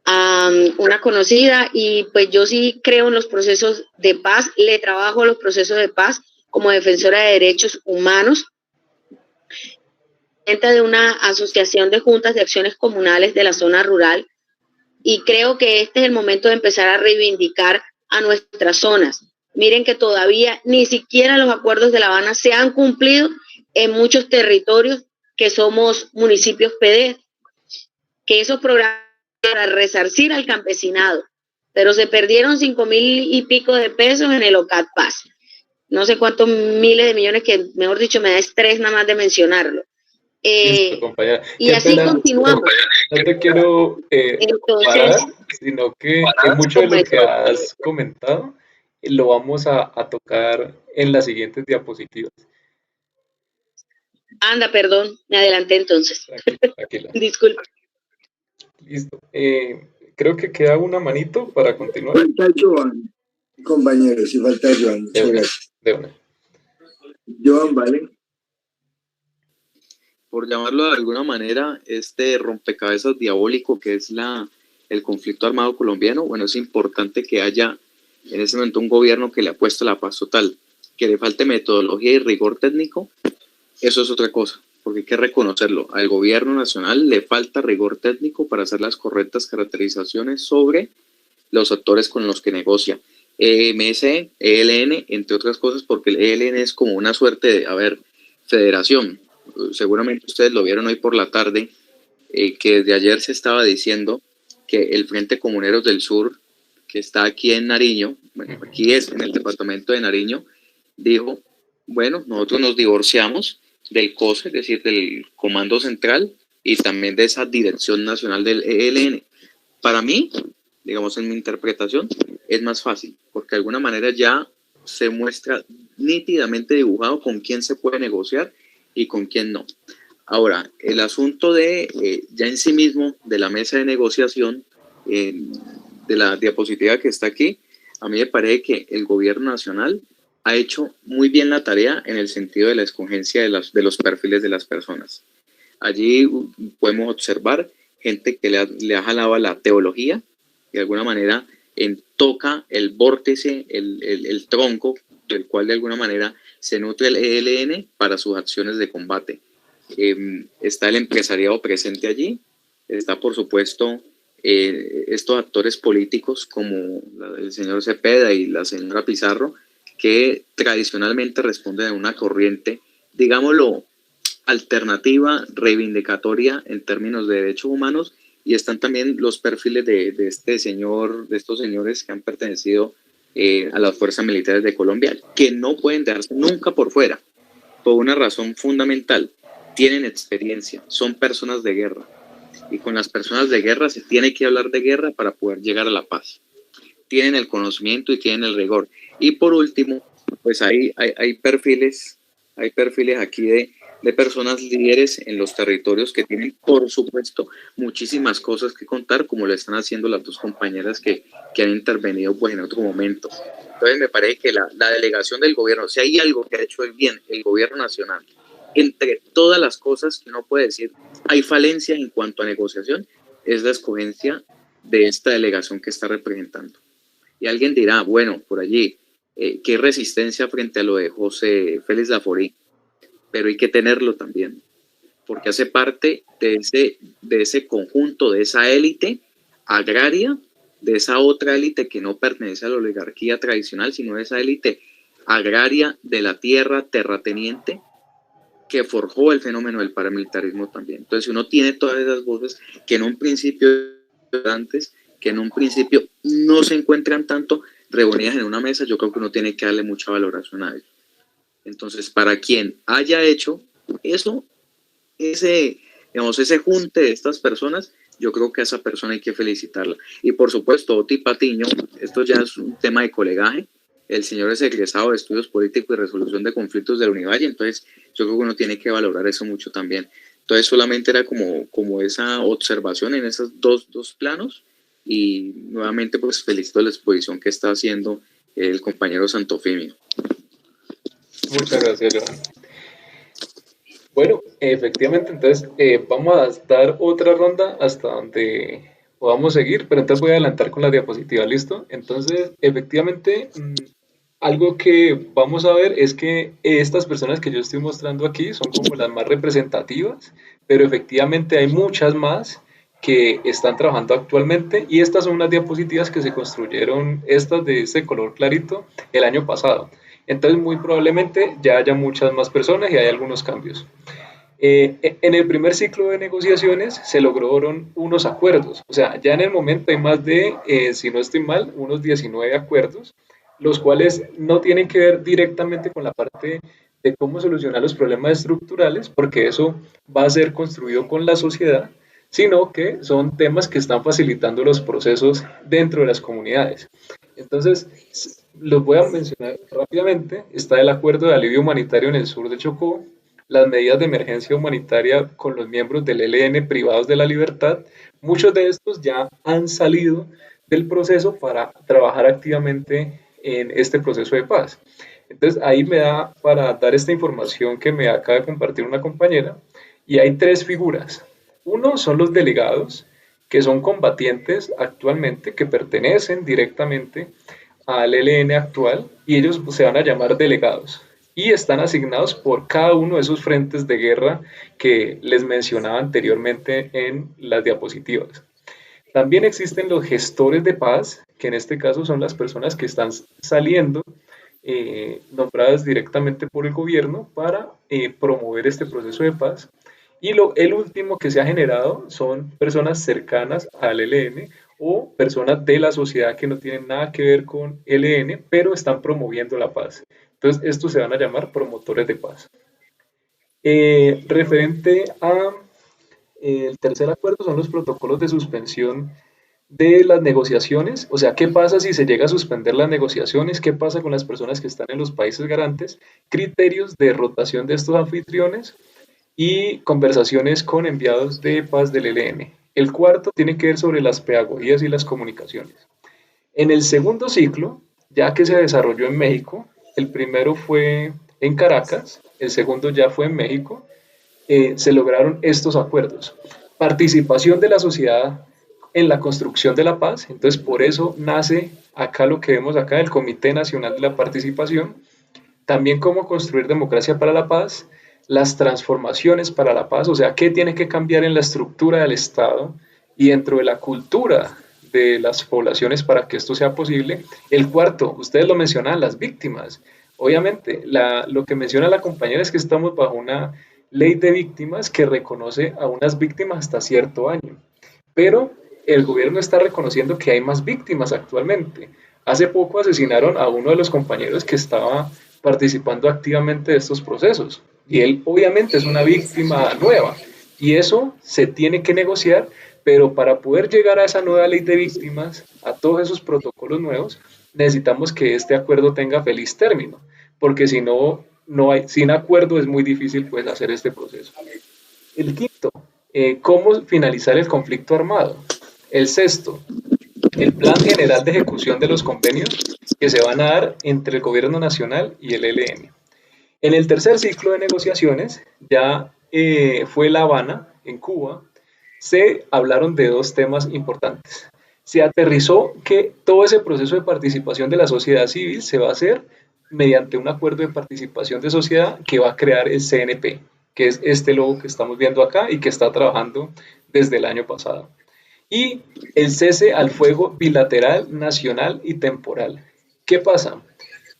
Speaker 9: a una conocida, y pues yo sí creo en los procesos de paz, le trabajo a los procesos de paz como defensora de derechos humanos, de una asociación de juntas de acciones comunales de la zona rural, y creo que este es el momento de empezar a reivindicar a nuestras zonas. Miren que todavía ni siquiera los acuerdos de La Habana se han cumplido en muchos territorios que somos municipios PD, que esos programas para resarcir al campesinado, pero se perdieron 5,000 y pico de pesos en el OCAT Paz. No sé cuántos miles de millones, que mejor dicho me da estrés nada más de mencionarlo.
Speaker 2: Listo, compañera.
Speaker 9: Y así continuamos.
Speaker 2: No te quiero parar, sino que mucho de lo que has comentado lo vamos a tocar en las siguientes diapositivas.
Speaker 9: Anda, perdón, me adelanté entonces.
Speaker 2: Tranquila.
Speaker 9: Disculpa.
Speaker 2: Listo. Creo que queda una manito para continuar.
Speaker 1: Falta Joan, compañeros, si falta Joan.
Speaker 2: De una.
Speaker 1: Joan, ¿vale?
Speaker 5: Por llamarlo de alguna manera, este rompecabezas diabólico que es el conflicto armado colombiano, bueno, es importante que haya en ese momento un gobierno que le apueste a la paz total. Que le falte metodología y rigor técnico, eso es otra cosa, porque hay que reconocerlo. Al gobierno nacional le falta rigor técnico para hacer las correctas caracterizaciones sobre los actores con los que negocia. EMC, ELN, entre otras cosas, porque el ELN es como una suerte de, federación. Seguramente ustedes lo vieron hoy por la tarde, que desde ayer se estaba diciendo que el Frente Comuneros del Sur, que está aquí en Nariño, bueno, aquí es en el departamento de Nariño, dijo, bueno, nosotros nos divorciamos del COSE, es decir, del Comando Central, y también de esa Dirección Nacional del ELN. Para mí, digamos en mi interpretación, es más fácil, porque de alguna manera ya se muestra nítidamente dibujado con quién se puede negociar y con quién no. Ahora, el asunto de ya en sí mismo de la mesa de negociación, de la diapositiva que está aquí, a mí me parece que el gobierno nacional ha hecho muy bien la tarea en el sentido de la escogencia de los perfiles de las personas. Allí podemos observar gente que le ha jalado la teología, de alguna manera toca el vórtice, el tronco, del cual de alguna manera se nutre el ELN para sus acciones de combate. Está el empresariado presente allí, está por supuesto estos actores políticos como el señor Cepeda y la señora Pizarro, que tradicionalmente responden a una corriente, digámoslo, alternativa, reivindicatoria en términos de derechos humanos, y están también los perfiles de estos señores que han pertenecido a las fuerzas militares de Colombia, que no pueden dejarse nunca por fuera, por una razón fundamental: tienen experiencia, son personas de guerra, y con las personas de guerra se tiene que hablar de guerra para poder llegar a la paz. Tienen el conocimiento y tienen el rigor. Y por último, pues hay perfiles aquí de personas líderes en los territorios que tienen, por supuesto, muchísimas cosas que contar, como lo están haciendo las dos compañeras que han intervenido pues en otro momento. Entonces me parece que la delegación del gobierno, si hay algo que ha hecho bien el gobierno nacional, entre todas las cosas que uno puede decir hay falencia en cuanto a negociación, es la escogencia de esta delegación que está representando. Y alguien dirá, bueno, por allí, ¿qué resistencia frente a lo de José Félix Laforí? Pero hay que tenerlo también, porque hace parte de ese conjunto, de esa élite agraria, de esa otra élite que no pertenece a la oligarquía tradicional, sino de esa élite agraria de la tierra, terrateniente, que forjó el fenómeno del paramilitarismo también. Entonces, uno tiene todas esas voces que en un principio no se encuentran tanto reunidas en una mesa, yo creo que uno tiene que darle mucha valoración a ello. Entonces, para quien haya hecho eso, ese junte de estas personas, yo creo que a esa persona hay que felicitarla. Y por supuesto, Oti Patiño, esto ya es un tema de colegaje, el señor es egresado de Estudios Políticos y Resolución de Conflictos de la Univalle, entonces yo creo que uno tiene que valorar eso mucho también. Entonces solamente era como esa observación en esos dos planos, y nuevamente pues felicito la exposición que está haciendo el compañero Santofimio.
Speaker 2: Muchas gracias, Johan. Bueno, efectivamente, entonces vamos a dar otra ronda hasta donde podamos seguir, pero entonces voy a adelantar con la diapositiva, ¿listo? Entonces, efectivamente, algo que vamos a ver es que estas personas que yo estoy mostrando aquí son como las más representativas, pero efectivamente hay muchas más que están trabajando actualmente, y estas son unas diapositivas que se construyeron, estas de este color clarito, el año pasado. Entonces muy probablemente ya haya muchas más personas y hay algunos cambios. En el primer ciclo de negociaciones se lograron unos acuerdos, o sea, ya en el momento hay más de, si no estoy mal, unos 19 acuerdos, los cuales no tienen que ver directamente con la parte de cómo solucionar los problemas estructurales, porque eso va a ser construido con la sociedad, sino que son temas que están facilitando los procesos dentro de las comunidades. Entonces, los voy a mencionar rápidamente. Está el acuerdo de alivio humanitario en el sur de Chocó, las medidas de emergencia humanitaria con los miembros del ELN privados de la libertad. Muchos de estos ya han salido del proceso para trabajar activamente en este proceso de paz. Entonces, ahí me da para dar esta información que me acaba de compartir una compañera, y hay tres figuras. Uno son los delegados, que son combatientes actualmente, que pertenecen directamente al ELN actual, y ellos se van a llamar delegados, y están asignados por cada uno de esos frentes de guerra que les mencionaba anteriormente en las diapositivas. También existen los gestores de paz, que en este caso son las personas que están saliendo, nombradas directamente por el gobierno para promover este proceso de paz. Y el último que se ha generado son personas cercanas al ELN o personas de la sociedad que no tienen nada que ver con ELN, pero están promoviendo la paz. Entonces, estos se van a llamar promotores de paz. Referente a el tercer acuerdo son los protocolos de suspensión de las negociaciones, o sea, ¿qué pasa si se llega a suspender las negociaciones? ¿Qué pasa con las personas que están en los países garantes? Criterios de rotación de estos anfitriones y conversaciones con enviados de paz del ELN. El cuarto tiene que ver sobre las pedagogías y las comunicaciones. En el segundo ciclo, ya que se desarrolló en México, el primero fue en Caracas, el segundo ya fue en México, se lograron estos acuerdos. Participación de la sociedad en la construcción de la paz, entonces por eso nace acá lo que vemos acá, el Comité Nacional de la Participación, también cómo construir democracia para la paz, las transformaciones para la paz, o sea, qué tiene que cambiar en la estructura del Estado y dentro de la cultura de las poblaciones para que esto sea posible. El cuarto, ustedes lo mencionan, las víctimas. Obviamente, lo que menciona la compañera es que estamos bajo una ley de víctimas que reconoce a unas víctimas hasta cierto año, pero el gobierno está reconociendo que hay más víctimas actualmente. Hace poco asesinaron a uno de los compañeros que estaba participando activamente de estos procesos, y él obviamente es una víctima nueva, y eso se tiene que negociar, pero para poder llegar a esa nueva ley de víctimas, a todos esos protocolos nuevos, necesitamos que este acuerdo tenga feliz término, porque si no, sin acuerdo es muy difícil pues hacer este proceso. El quinto, cómo finalizar el conflicto armado. El sexto, el plan general de ejecución de los convenios que se van a dar entre el gobierno nacional y el ELN. En el tercer ciclo de negociaciones, ya fue La Habana, en Cuba, se hablaron de dos temas importantes. se aterrizó que todo ese proceso de participación de la sociedad civil se va a hacer mediante un acuerdo de participación de sociedad que va a crear el CNP, que es este logo que estamos viendo acá y que está trabajando desde el año pasado. Y el cese al fuego bilateral, nacional y temporal. ¿Qué pasa?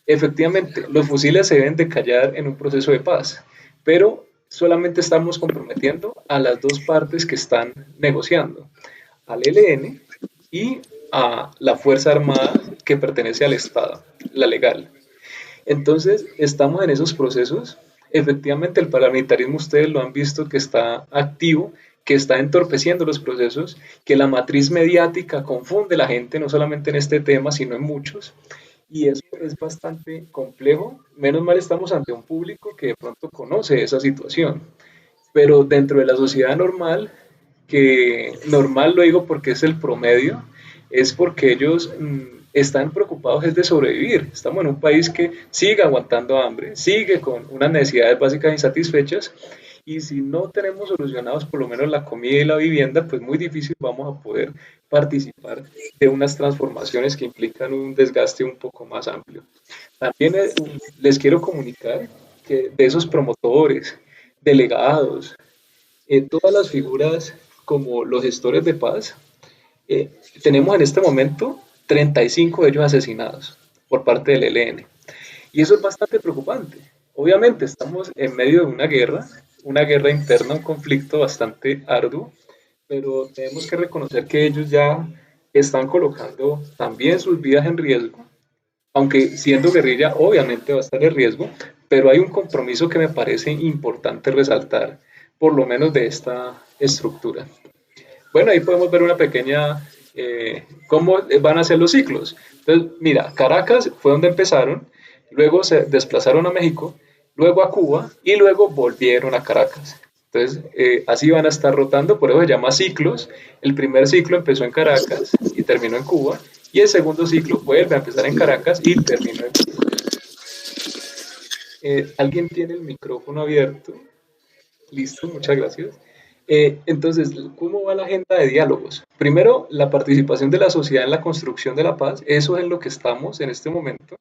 Speaker 2: Efectivamente, los fusiles se deben de callar en un proceso de paz, pero solamente estamos comprometiendo a las dos partes que están negociando, al ELN y a la Fuerza Armada que pertenece al Estado, la legal. Entonces, estamos en esos procesos. Efectivamente, el paramilitarismo, ustedes lo han visto que está activo, que está entorpeciendo los procesos, que la matriz mediática confunde a la gente, no solamente en este tema, sino en muchos, y eso es bastante complejo. Menos mal estamos ante un público que de pronto conoce esa situación, pero dentro de la sociedad normal, que normal lo digo porque es el promedio, es porque ellos están preocupados es de sobrevivir. Estamos en un país que sigue aguantando hambre, sigue con unas necesidades básicas insatisfechas, y si no tenemos solucionados por lo menos la comida y la vivienda, pues muy difícil vamos a poder participar de unas transformaciones que implican un desgaste un poco más amplio. También les quiero comunicar que de esos promotores, delegados, todas las figuras como los gestores de paz, tenemos en este momento 35 de ellos asesinados por parte del ELN. Y eso es bastante preocupante. Obviamente estamos en medio de una guerra interna, un conflicto bastante arduo, pero tenemos que reconocer que ellos ya están colocando también sus vidas en riesgo, aunque siendo guerrilla obviamente va a estar en riesgo, pero hay un compromiso que me parece importante resaltar, por lo menos de esta estructura. Bueno, ahí podemos ver una pequeña, cómo van a ser los ciclos. Entonces, mira, Caracas fue donde empezaron, luego se desplazaron a México, luego a Cuba y luego volvieron a Caracas. Entonces, así van a estar rotando, por eso se llama ciclos. El primer ciclo empezó en Caracas y terminó en Cuba, y el segundo ciclo vuelve a empezar en Caracas y terminó en Cuba. ¿Alguien tiene el micrófono abierto? Listo, muchas gracias. Entonces, ¿cómo va la agenda de diálogos? Primero, la participación de la sociedad en la construcción de la paz, eso es en lo que estamos en este momento,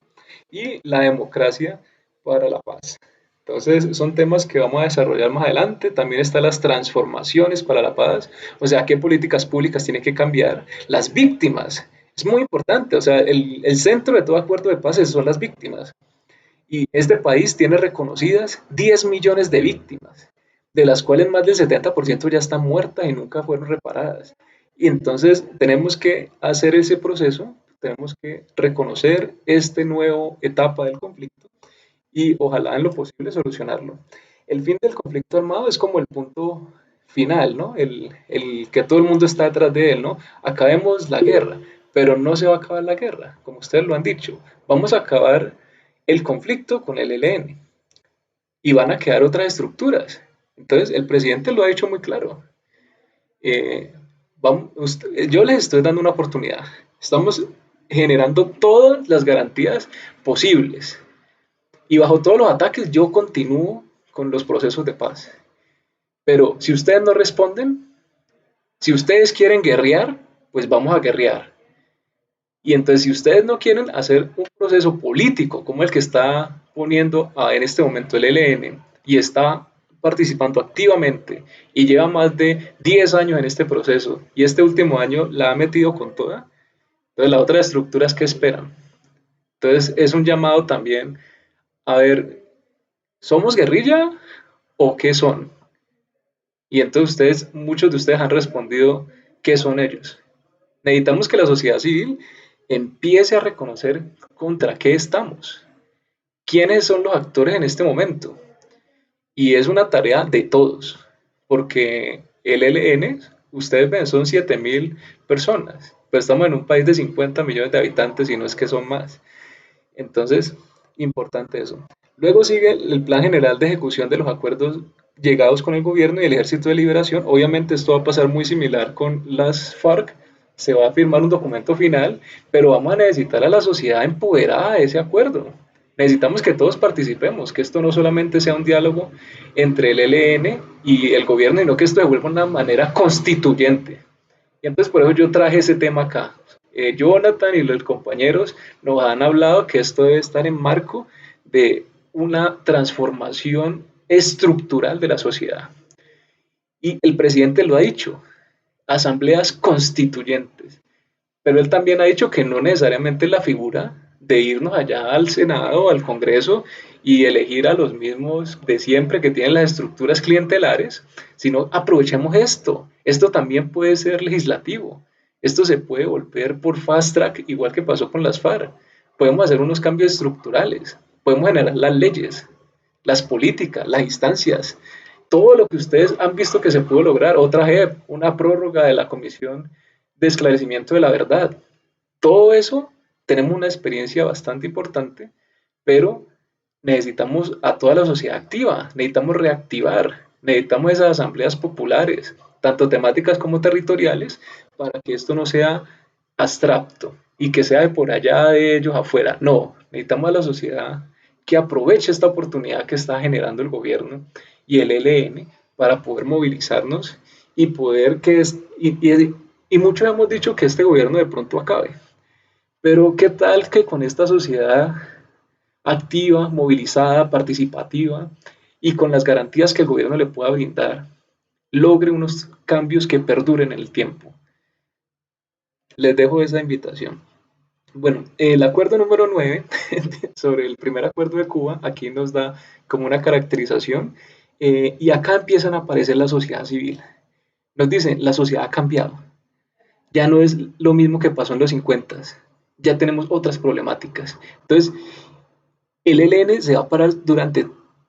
Speaker 2: y la democracia para la paz. Entonces, son temas que vamos a desarrollar más adelante. También están las transformaciones para la paz, o sea, qué políticas públicas tienen que cambiar. Las víctimas, es muy importante, o sea, el centro de todo acuerdo de paz son las víctimas. Y este país tiene reconocidas 10 millones de víctimas, de las cuales más del 70% ya están muertas y nunca fueron reparadas. Y entonces tenemos que hacer ese proceso, tenemos que reconocer esta nueva etapa del conflicto y ojalá en lo posible solucionarlo. El fin del conflicto armado es como el punto final, ¿no? El que todo el mundo está detrás de él, ¿no? Acabemos la guerra, pero no se va a acabar la guerra, como ustedes lo han dicho. Vamos a acabar el conflicto con el ELN y van a quedar otras estructuras. Entonces, el presidente lo ha dicho muy claro. Yo les estoy dando una oportunidad. Estamos generando todas las garantías posibles. Y bajo todos los ataques, yo continúo con los procesos de paz. Pero si ustedes no responden, si ustedes quieren guerrear, pues vamos a guerrear. Y entonces, si ustedes no quieren hacer un proceso político como el que está poniendo en este momento el ELN y está participando activamente y lleva más de 10 años en este proceso y este último año la ha metido con toda, entonces las otras estructuras que esperan. Entonces, es un llamado también a ver, ¿somos guerrilla o qué son? Y entonces muchos de ustedes han respondido, ¿qué son ellos? Necesitamos que la sociedad civil empiece a reconocer contra qué estamos, quiénes son los actores en este momento. Y es una tarea de todos, porque el ELN, ustedes ven, son 7.000 personas, pero estamos en un país de 50 millones de habitantes y no es que son más. Entonces, importante eso. Luego sigue el Plan General de Ejecución de los Acuerdos llegados con el gobierno y el Ejército de Liberación. Obviamente esto va a pasar muy similar con las FARC, se va a firmar un documento final, pero vamos a necesitar a la sociedad empoderada de ese acuerdo. Necesitamos que todos participemos, que esto no solamente sea un diálogo entre el ELN y el gobierno, sino que esto se vuelva una manera constituyente. Y entonces por eso yo traje ese tema acá. Jonathan y los compañeros nos han hablado que esto debe estar en marco de una transformación estructural de la sociedad. Y el presidente lo ha dicho, asambleas constituyentes. Pero él también ha dicho que no necesariamente la figura de irnos allá al Senado o al Congreso y elegir a los mismos de siempre que tienen las estructuras clientelares, sino aprovechemos esto. Esto también puede ser legislativo. Esto se puede volver por fast track, igual que pasó con las FARC. Podemos hacer unos cambios estructurales, podemos generar las leyes, las políticas, las instancias, todo lo que ustedes han visto que se pudo lograr. Otra JEP, una prórroga de la Comisión de Esclarecimiento de la Verdad. Todo eso tenemos una experiencia bastante importante, pero necesitamos a toda la sociedad activa, necesitamos reactivar, necesitamos esas asambleas populares, tanto temáticas como territoriales, para que esto no sea abstracto y que sea de por allá de ellos afuera. No, necesitamos a la sociedad que aproveche esta oportunidad que está generando el gobierno y el ELN para poder movilizarnos y poder que y muchos hemos dicho que este gobierno de pronto acabe, pero ¿qué tal que con esta sociedad activa, movilizada, participativa y con las garantías que el gobierno le pueda brindar, logre unos cambios que perduren en el tiempo? Les dejo esa invitación. Bueno, el acuerdo número 9 sobre el primer acuerdo de Cuba, aquí nos da como una caracterización y acá empiezan a aparecer la sociedad civil. Nos dicen, la sociedad ha cambiado. Ya no es lo mismo que pasó en los 50, ya tenemos otras problemáticas. Entonces, el ELN se va a parar durante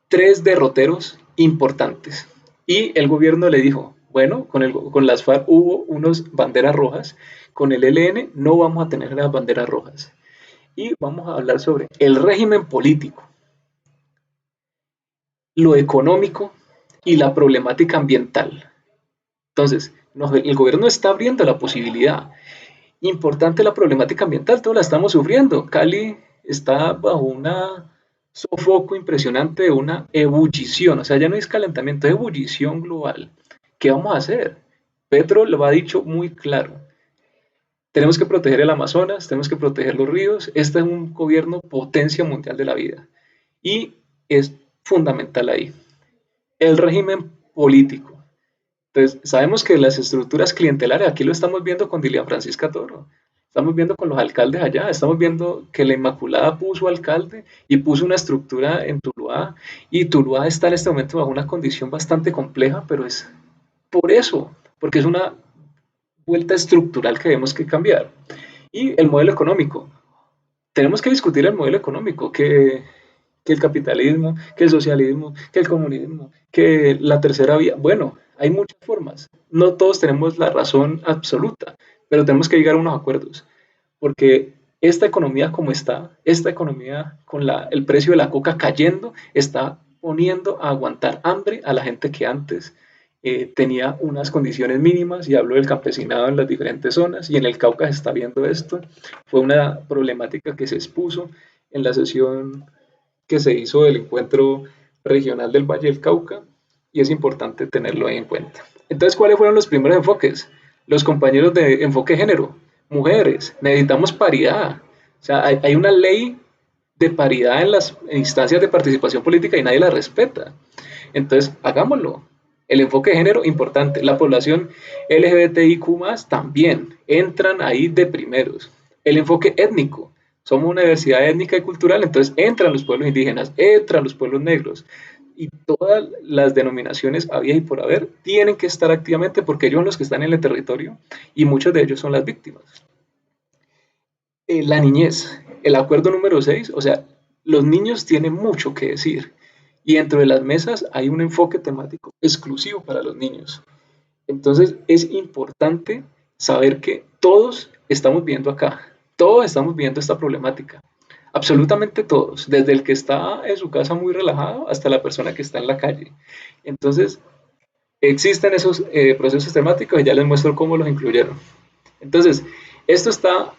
Speaker 2: 3 derroteros importantes. Y el gobierno le dijo, bueno, con las FARC hubo unas banderas rojas, con el ELN no vamos a tener las banderas rojas. Y vamos a hablar sobre el régimen político, lo económico y la problemática ambiental. Entonces, el gobierno está abriendo la posibilidad. Importante la problemática ambiental, todos la estamos sufriendo. Cali está bajo un sofoco impresionante de una ebullición, o sea, ya no es calentamiento, es ebullición global. ¿Qué vamos a hacer? Petro lo ha dicho muy claro. Tenemos que proteger el Amazonas, tenemos que proteger los ríos. Este es un gobierno potencia mundial de la vida. Y es fundamental ahí. El régimen político. Entonces, sabemos que las estructuras clientelares, aquí lo estamos viendo con Dilian Francisca Toro, estamos viendo con los alcaldes allá, estamos viendo que la Inmaculada puso alcalde y puso una estructura en Tuluá, y Tuluá está en este momento bajo una condición bastante compleja, pero es por eso, porque es una vuelta estructural que tenemos que cambiar. Y el modelo económico, tenemos que discutir el modelo económico, que el capitalismo, que el socialismo, que el comunismo, que la tercera vía. Bueno, hay muchas formas. No todos tenemos la razón absoluta, pero tenemos que llegar a unos acuerdos. Porque esta economía como está, esta economía con el precio de la coca cayendo, está poniendo a aguantar hambre a la gente que antes tenía unas condiciones mínimas, y hablo del campesinado en las diferentes zonas, y en el Cauca se está viendo esto. Fue una problemática que se expuso en la sesión que se hizo del encuentro regional del Valle del Cauca, y es importante tenerlo ahí en cuenta. Entonces, ¿cuáles fueron los primeros enfoques? Los compañeros de enfoque género, mujeres, necesitamos paridad. O sea, hay una ley de paridad en las instancias de participación política y nadie la respeta. Entonces, hagámoslo. El enfoque de género, importante. La población LGBTIQ+, también entran ahí de primeros. El enfoque étnico. Somos una diversidad étnica y cultural, entonces entran los pueblos indígenas, entran los pueblos negros, y todas las denominaciones habidas y por haber tienen que estar activamente, porque ellos son los que están en el territorio y muchos de ellos son las víctimas. La niñez, el acuerdo número 6, o sea, los niños tienen mucho que decir, y dentro de las mesas hay un enfoque temático exclusivo para los niños. Entonces es importante saber que todos estamos viendo acá, todos estamos viendo esta problemática, absolutamente todos, desde el que está en su casa muy relajado hasta la persona que está en la calle. Entonces, existen esos procesos temáticos y ya les muestro cómo los incluyeron. Entonces, esto está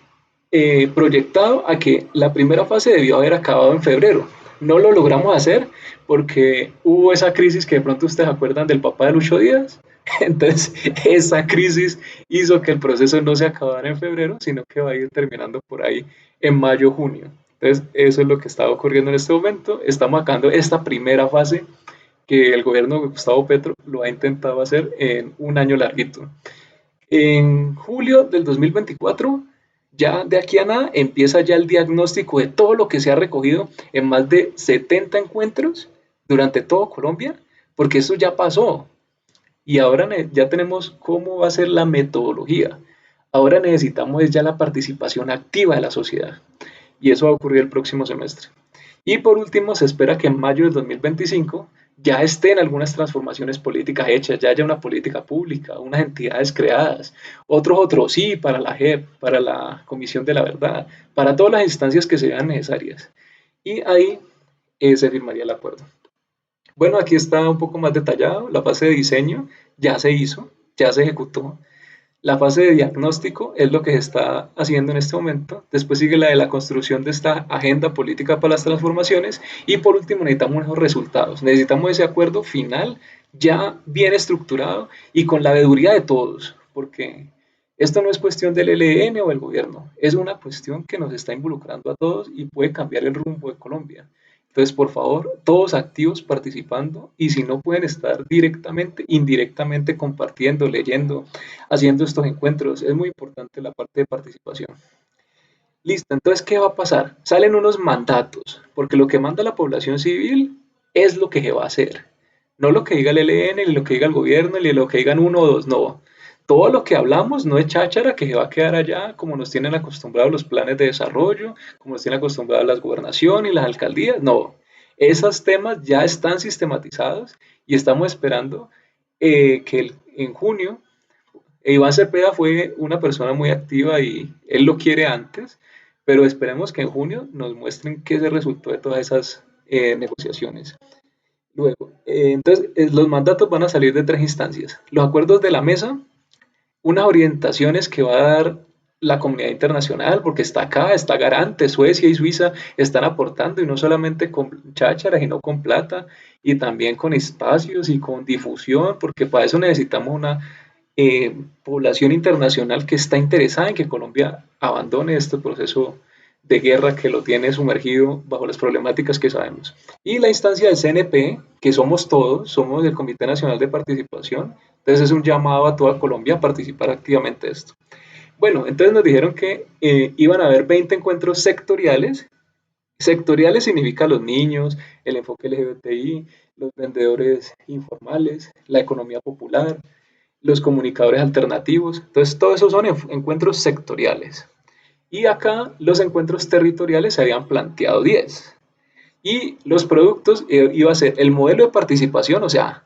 Speaker 2: proyectado a que la primera fase debió haber acabado en febrero. No lo logramos hacer porque hubo esa crisis que de pronto ustedes acuerdan del papá de Lucho Díaz, Entonces, esa crisis hizo que el proceso no se acabara en febrero, sino que va a ir terminando por ahí en mayo, junio. Entonces, eso es lo que está ocurriendo en este momento. Estamos acabando esta primera fase que el gobierno de Gustavo Petro lo ha intentado hacer en un año larguito. En julio del 2024, ya de aquí a nada, empieza ya el diagnóstico de todo lo que se ha recogido en más de 70 encuentros durante todo Colombia, porque eso ya pasó. Y ahora ya tenemos cómo va a ser la metodología. Ahora necesitamos ya la participación activa de la sociedad. Y eso va a ocurrir el próximo semestre. Y por último, se espera que en mayo del 2025 ya estén algunas transformaciones políticas hechas, ya haya una política pública, unas entidades creadas, otros sí, para la JEP, para la Comisión de la Verdad, para todas las instancias que sean necesarias. Y ahí se firmaría el acuerdo. Bueno, aquí está un poco más detallado. La fase de diseño ya se hizo, ya se ejecutó. La fase de diagnóstico es lo que se está haciendo en este momento. Después sigue la de la construcción de esta agenda política para las transformaciones. Y por último necesitamos esos resultados. Necesitamos ese acuerdo final ya bien estructurado y con la veeduría de todos. Porque esto no es cuestión del ELN o del gobierno. Es una cuestión que nos está involucrando a todos y puede cambiar el rumbo de Colombia. Entonces, por favor, todos activos participando y si no pueden estar directamente, indirectamente compartiendo, leyendo, haciendo estos encuentros. Es muy importante la parte de participación. Listo, entonces, ¿qué va a pasar? Salen unos mandatos, porque lo que manda la población civil es lo que se va a hacer. No lo que diga el ELN, ni lo que diga el gobierno, ni lo que digan uno o dos, no. Todo lo que hablamos no es cháchara que se va a quedar allá como nos tienen acostumbrados los planes de desarrollo, como nos tienen acostumbradas las gobernaciones y las alcaldías, no. Esos temas ya están sistematizados y estamos esperando que en junio, Iván Cepeda fue una persona muy activa y él lo quiere antes, pero esperemos que en junio nos muestren qué se resultó de todas esas negociaciones. Luego, entonces, los mandatos van a salir de 3 instancias. Los acuerdos de la mesa, unas orientaciones que va a dar la comunidad internacional, porque está acá, está Garante, Suecia y Suiza están aportando, y no solamente con cháchara, sino con plata, y también con espacios y con difusión, porque para eso necesitamos una población internacional que está interesada en que Colombia abandone este proceso de guerra que lo tiene sumergido bajo las problemáticas que sabemos. Y la instancia del CNP, que somos todos, somos el Comité Nacional de Participación, entonces es un llamado a toda Colombia a participar activamente en esto. Bueno, entonces nos dijeron que iban a haber 20 encuentros sectoriales. Sectoriales significa los niños, el enfoque LGBTI, los vendedores informales, la economía popular, los comunicadores alternativos. Entonces, todos esos son encuentros sectoriales. Y acá los encuentros territoriales se habían planteado 10. Y los productos iba a ser el modelo de participación, o sea,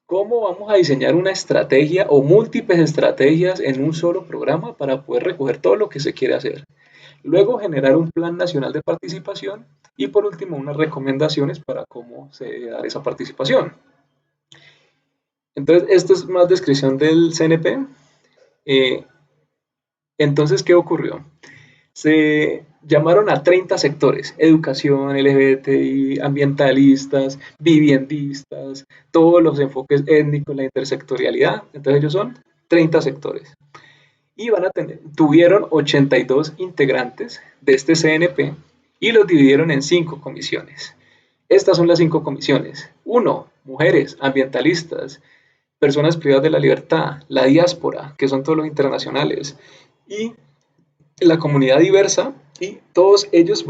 Speaker 2: cómo vamos a diseñar una estrategia o múltiples estrategias en un solo programa para poder recoger todo lo que se quiere hacer. Luego, generar un plan nacional de participación y por último, unas recomendaciones para cómo se debe dar esa participación. Entonces, esto es más descripción del CNP. Entonces, ¿qué ocurrió? Se llamaron a 30 sectores: educación, LGBTI, ambientalistas, viviendistas, todos los enfoques étnicos, la intersectorialidad. Entonces ellos son 30 sectores. Y tuvieron 82 integrantes de este CNP y los dividieron en 5 comisiones. Estas son las 5 comisiones. 1. Mujeres, ambientalistas, personas privadas de la libertad, la diáspora, que son todos los internacionales, y la comunidad diversa, y todos ellos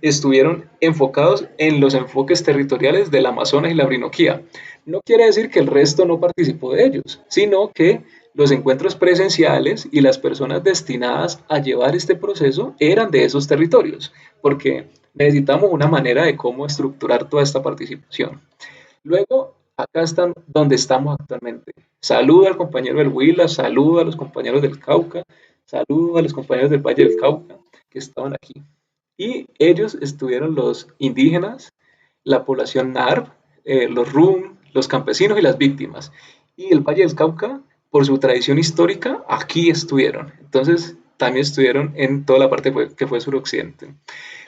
Speaker 2: estuvieron enfocados en los enfoques territoriales del Amazonas y la Orinoquía. No quiere decir que el resto no participó de ellos, sino que los encuentros presenciales y las personas destinadas a llevar este proceso eran de esos territorios, porque necesitamos una manera de cómo estructurar toda esta participación. Luego, acá están donde estamos actualmente. Saludo al compañero del Huila, saludo a los compañeros del Cauca, saludo a los compañeros del Valle del Cauca que estaban aquí. Y ellos estuvieron los indígenas, la población NARP, los RUM, los campesinos y las víctimas. Y el Valle del Cauca, por su tradición histórica, aquí estuvieron. Entonces, también estuvieron en toda la parte que fue suroccidente.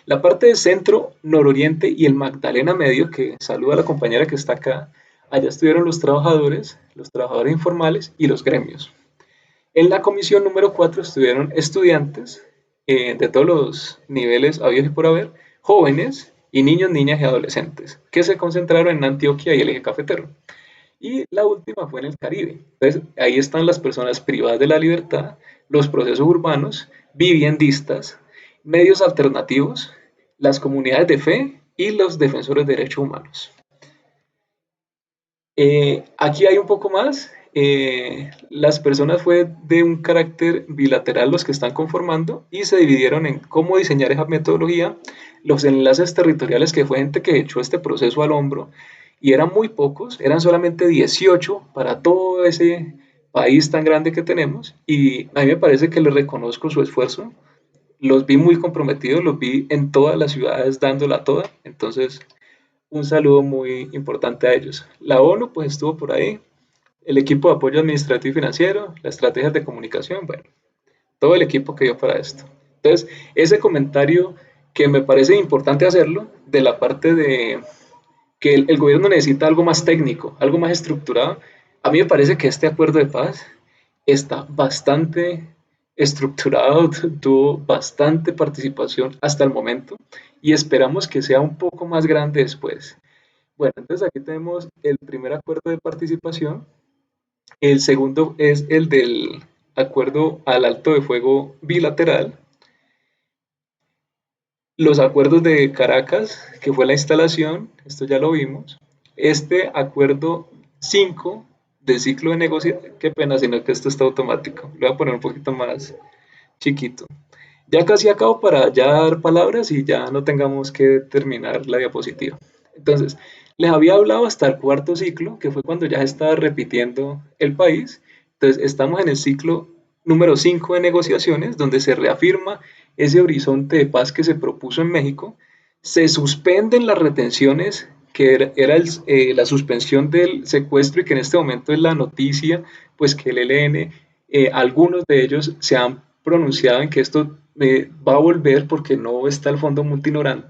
Speaker 2: La parte de centro, nororiente y el Magdalena Medio, que saluda a la compañera que está acá, Allá estuvieron los trabajadores informales y los gremios. En la comisión número 4 estuvieron estudiantes de todos los niveles habidos y por haber, jóvenes y niños, niñas y adolescentes, que se concentraron en Antioquia y el eje cafetero. Y la última fue en el Caribe. Entonces, ahí están las personas privadas de la libertad, los procesos urbanos, viviendistas, medios alternativos, las comunidades de fe y los defensores de derechos humanos. Aquí hay un poco más. Las personas fue de un carácter bilateral los que están conformando y se dividieron en cómo diseñar esa metodología, los enlaces territoriales, que fue gente que echó este proceso al hombro, y eran muy pocos, eran solamente 18 para todo ese país tan grande que tenemos, y a mí me parece que les reconozco su esfuerzo, los vi muy comprometidos, los vi en todas las ciudades dándola toda, entonces un saludo muy importante a ellos. La ONU pues estuvo por ahí, el equipo de apoyo administrativo y financiero, las estrategias de comunicación, bueno, todo el equipo que dio para esto. Entonces, ese comentario que me parece importante hacerlo, de la parte de que el gobierno necesita algo más técnico, algo más estructurado, a mí me parece que este acuerdo de paz está bastante estructurado, tuvo bastante participación hasta el momento y esperamos que sea un poco más grande después. Bueno, entonces aquí tenemos el primer acuerdo de participación. El segundo es el del acuerdo al alto de fuego bilateral. Los acuerdos de Caracas, que fue la instalación, esto ya lo vimos. Este acuerdo 5 del ciclo de negociación, qué pena, sino que esto está automático. Lo voy a poner un poquito más chiquito. Ya casi acabo para ya dar palabras y ya no tengamos que terminar la diapositiva. Entonces, les había hablado hasta el cuarto ciclo, que fue cuando ya se estaba repitiendo el país. Entonces, estamos en el ciclo número 5 de negociaciones, donde se reafirma ese horizonte de paz que se propuso en México. Se suspenden las retenciones, que era la suspensión del secuestro y que en este momento es la noticia, pues que el ELN, algunos de ellos se han pronunciado en que esto va a volver porque no está el fondo multidonante,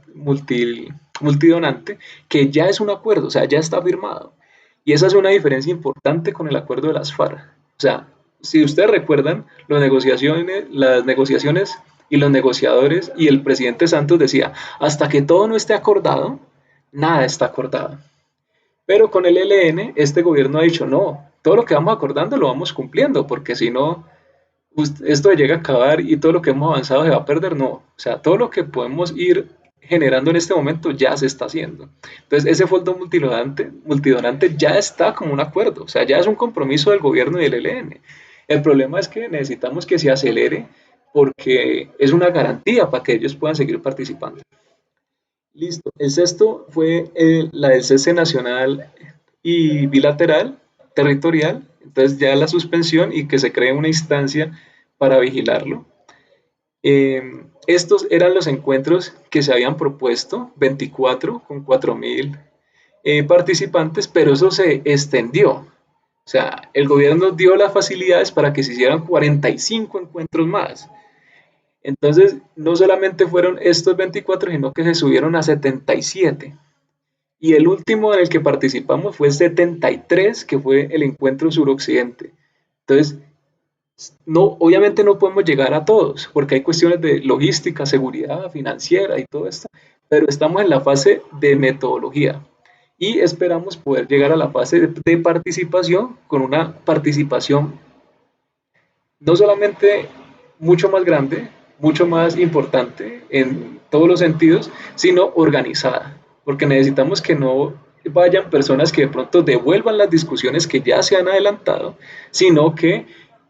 Speaker 2: que ya es un acuerdo, o sea, ya está firmado. Y esa es una diferencia importante con el acuerdo de las FARC. O sea, si ustedes recuerdan, las negociaciones y los negociadores y el presidente Santos decía, hasta que todo no esté acordado, nada está acordado. Pero con el ELN, este gobierno ha dicho, no, todo lo que vamos acordando lo vamos cumpliendo, porque si no, esto llega a acabar y todo lo que hemos avanzado se va a perder. No, o sea, todo lo que podemos ir generando en este momento ya se está haciendo. Entonces, ese fondo multidonante ya está como un acuerdo, o sea, ya es un compromiso del gobierno y del ELN. El problema es que necesitamos que se acelere porque es una garantía para que ellos puedan seguir participando. Listo. El sexto fue la del cese nacional y bilateral, territorial, entonces ya la suspensión y que se cree una instancia para vigilarlo. Estos eran los encuentros que se habían propuesto, 24 con 4.000 participantes, pero eso se extendió. O sea, el gobierno dio las facilidades para que se hicieran 45 encuentros más. Entonces, no solamente fueron estos 24, sino que se subieron a 77. Y el último en el que participamos fue 73, que fue el encuentro suroccidente. Entonces, obviamente no podemos llegar a todos, porque hay cuestiones de logística, seguridad financiera y todo esto, pero estamos en la fase de metodología y esperamos poder llegar a la fase de participación, con una participación no solamente mucho más grande, mucho más importante en todos los sentidos, sino organizada, porque necesitamos que no vayan personas que de pronto devuelvan las discusiones que ya se han adelantado, sino que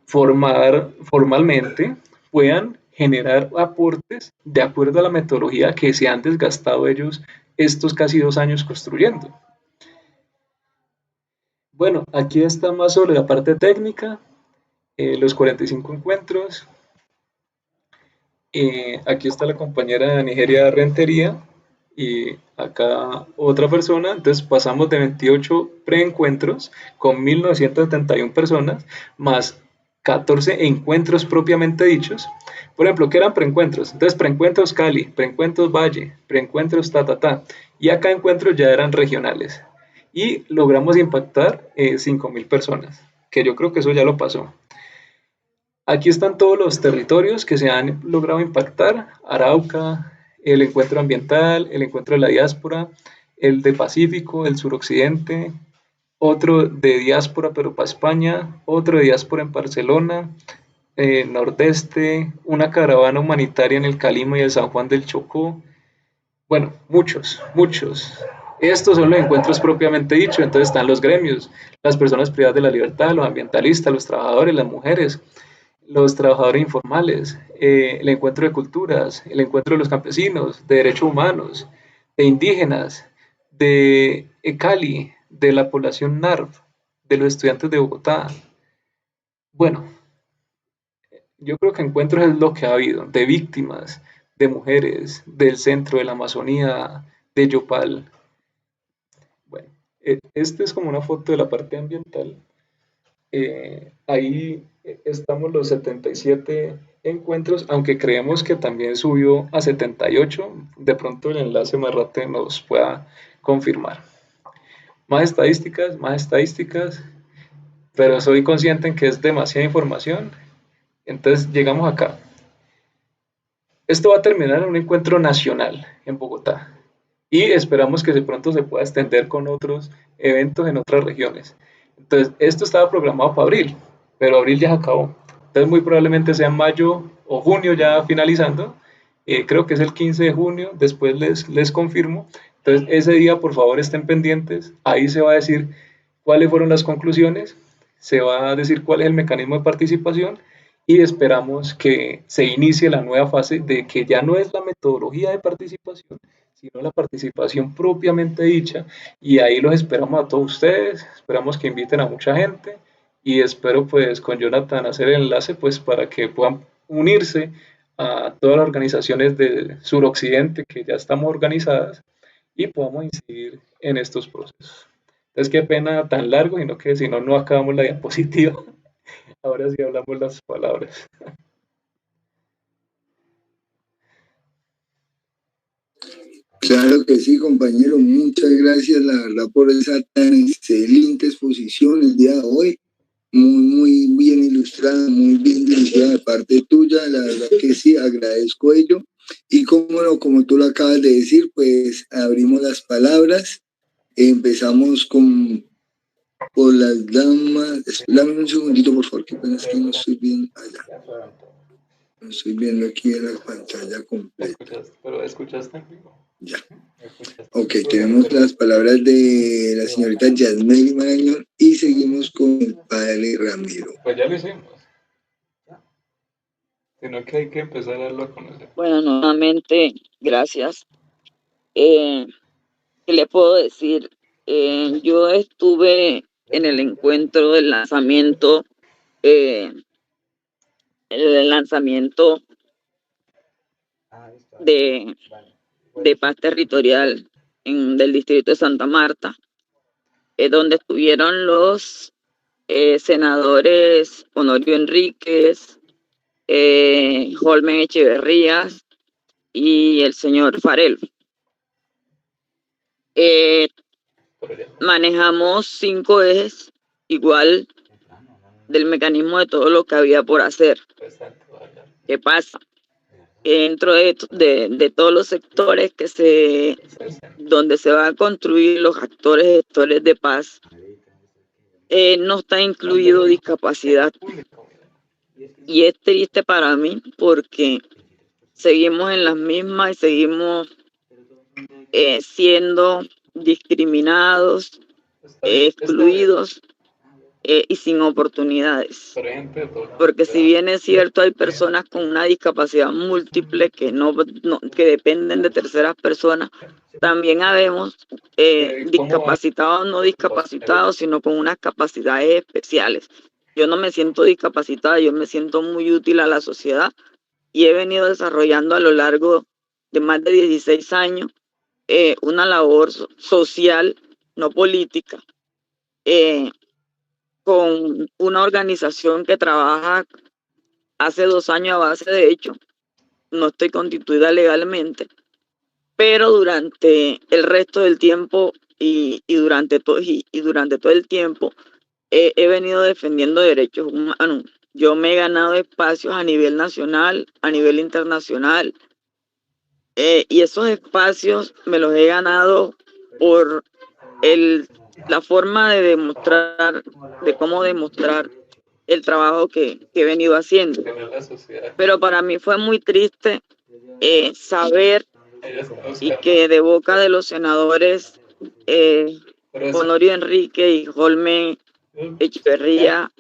Speaker 2: formalmente puedan generar aportes de acuerdo a la metodología que se han desgastado ellos estos casi 2 años construyendo. Bueno, aquí está más sobre la parte técnica, los 45 encuentros. Aquí está la compañera de Nigeria Rentería y acá otra persona. Entonces pasamos de 28 preencuentros con 1.971 personas más 14 encuentros propiamente dichos. Por ejemplo, ¿qué eran preencuentros? Entonces, preencuentros Cali, preencuentros Valle, preencuentros y acá encuentros ya eran regionales. y logramos impactar 5.000 personas, que yo creo que eso ya lo pasó. Aquí están todos los territorios que se han logrado impactar: Arauca, el encuentro ambiental, el encuentro de la diáspora, el de Pacífico, el suroccidente, otro de diáspora pero para España, otro de diáspora en Barcelona, nordeste, una caravana humanitaria en el Calima y el San Juan del Chocó. Bueno, muchos, muchos. Estos son los encuentros propiamente dichos. Entonces están los gremios, las personas privadas de la libertad, los ambientalistas, los trabajadores, las mujeres, los trabajadores informales, el encuentro de culturas, el encuentro de los campesinos, de derechos humanos, de indígenas, de Cali, de la población NARF, de los estudiantes de Bogotá. Bueno, yo creo que encuentros es lo que ha habido, de víctimas, de mujeres, del centro de la Amazonía, de Yopal. Bueno, este es como una foto de la parte ambiental. Ahí estamos los 77 encuentros, aunque creemos que también subió a 78. De pronto el enlace Marrate nos pueda confirmar. Más estadísticas, pero soy consciente en que es demasiada información. Entonces llegamos acá. Esto va a terminar en un encuentro nacional en Bogotá y esperamos que de pronto se pueda extender con otros eventos en otras regiones. Entonces, esto estaba programado para abril, pero abril ya se acabó. Entonces, muy probablemente sea en mayo o junio ya finalizando. Creo que es el 15 de junio, después les confirmo. Entonces, ese día, por favor, estén pendientes. Ahí se va a decir cuáles fueron las conclusiones, se va a decir cuál es el mecanismo de participación y esperamos que se inicie la nueva fase de que ya no es la metodología de participación, sino la participación propiamente dicha, y ahí los esperamos a todos ustedes, esperamos que inviten a mucha gente y espero pues con Jonathan hacer el enlace pues para que puedan unirse a todas las organizaciones del suroccidente que ya estamos organizadas y podamos incidir en estos procesos. Entonces qué pena tan largo, sino que si no, no acabamos la diapositiva. Ahora sí hablamos las palabras.
Speaker 1: Claro que sí, compañero. Muchas gracias, la verdad, por esa tan excelente exposición el día de hoy. Muy bien ilustrada, muy bien dirigida de parte tuya. La verdad que sí, agradezco ello. Y como no, como tú lo acabas de decir, pues abrimos las palabras. Empezamos por las damas. Dame un segundito, por favor, que apenas que no estoy viendo allá. No estoy viendo aquí en la pantalla completa.
Speaker 2: ¿Pero escuchaste en vivo?
Speaker 1: Ya. Ok, tenemos las palabras de la señorita Yasmeli Marañón y seguimos con el padre Ramiro.
Speaker 2: Pues ya lo hicimos. Sino que hay que empezar a darlo a conocer.
Speaker 3: Bueno, nuevamente, gracias. ¿Qué le puedo decir? Yo estuve en el encuentro del lanzamiento, de paz territorial del distrito de Santa Marta, donde estuvieron los senadores Honorio Enríquez, Holmen Echeverrías y el señor Farel. Manejamos 5 ejes igual del mecanismo de todo lo que había por hacer. ¿Qué pasa? Dentro de todos los sectores donde se van a construir los gestores de paz, no está incluido discapacidad. Y es triste para mí porque seguimos en las mismas y seguimos siendo discriminados, excluidos y sin oportunidades. Porque si bien es cierto, hay personas con una discapacidad múltiple que que dependen de terceras personas, también habemos discapacitados, no discapacitados, sino con unas capacidades especiales. Yo no me siento discapacitada, yo me siento muy útil a la sociedad y he venido desarrollando a lo largo de más de 16 años una labor social, no política, con una organización que trabaja hace 2 años a base de hecho. No estoy constituida legalmente, pero durante el resto del tiempo y durante todo el tiempo he venido defendiendo derechos humanos. Yo me he ganado espacios a nivel nacional, a nivel internacional, y esos espacios me los he ganado por la forma de demostrar, de cómo demostrar el trabajo que he venido haciendo. Pero para mí fue muy triste saber y que de boca de los senadores Honorio Enrique y Holmen Echeverría,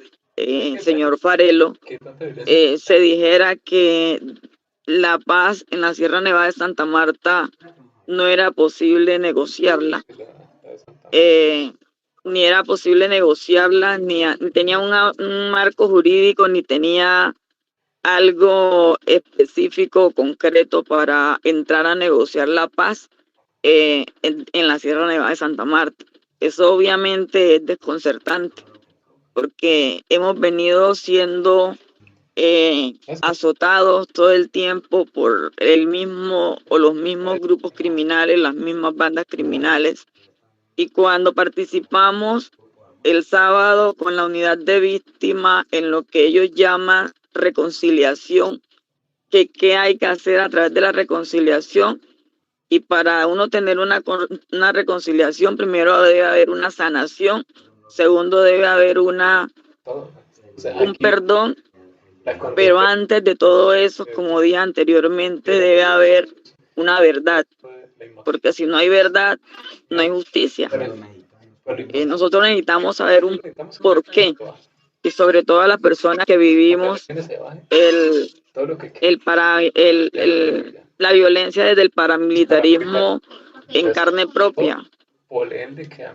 Speaker 3: señor Farelo, se dijera que la paz en la Sierra Nevada de Santa Marta no era posible negociarla, ni era posible negociarla, ni tenía un marco jurídico, ni tenía algo específico, concreto para entrar a negociar la paz en la Sierra Nevada de Santa Marta. Eso obviamente es desconcertante, porque hemos venido siendo azotados todo el tiempo por el mismo o los mismos grupos criminales, las mismas bandas criminales. Y cuando participamos el sábado con la unidad de víctimas en lo que ellos llaman reconciliación, que qué hay que hacer a través de la reconciliación, y para uno tener una reconciliación, primero debe haber una sanación, segundo debe haber un perdón, pero antes de todo eso, como dije anteriormente, debe haber una verdad, porque si no hay verdad, no hay justicia. Nosotros necesitamos saber un por qué, y sobre todo a las personas que vivimos la violencia desde el paramilitarismo en carne propia.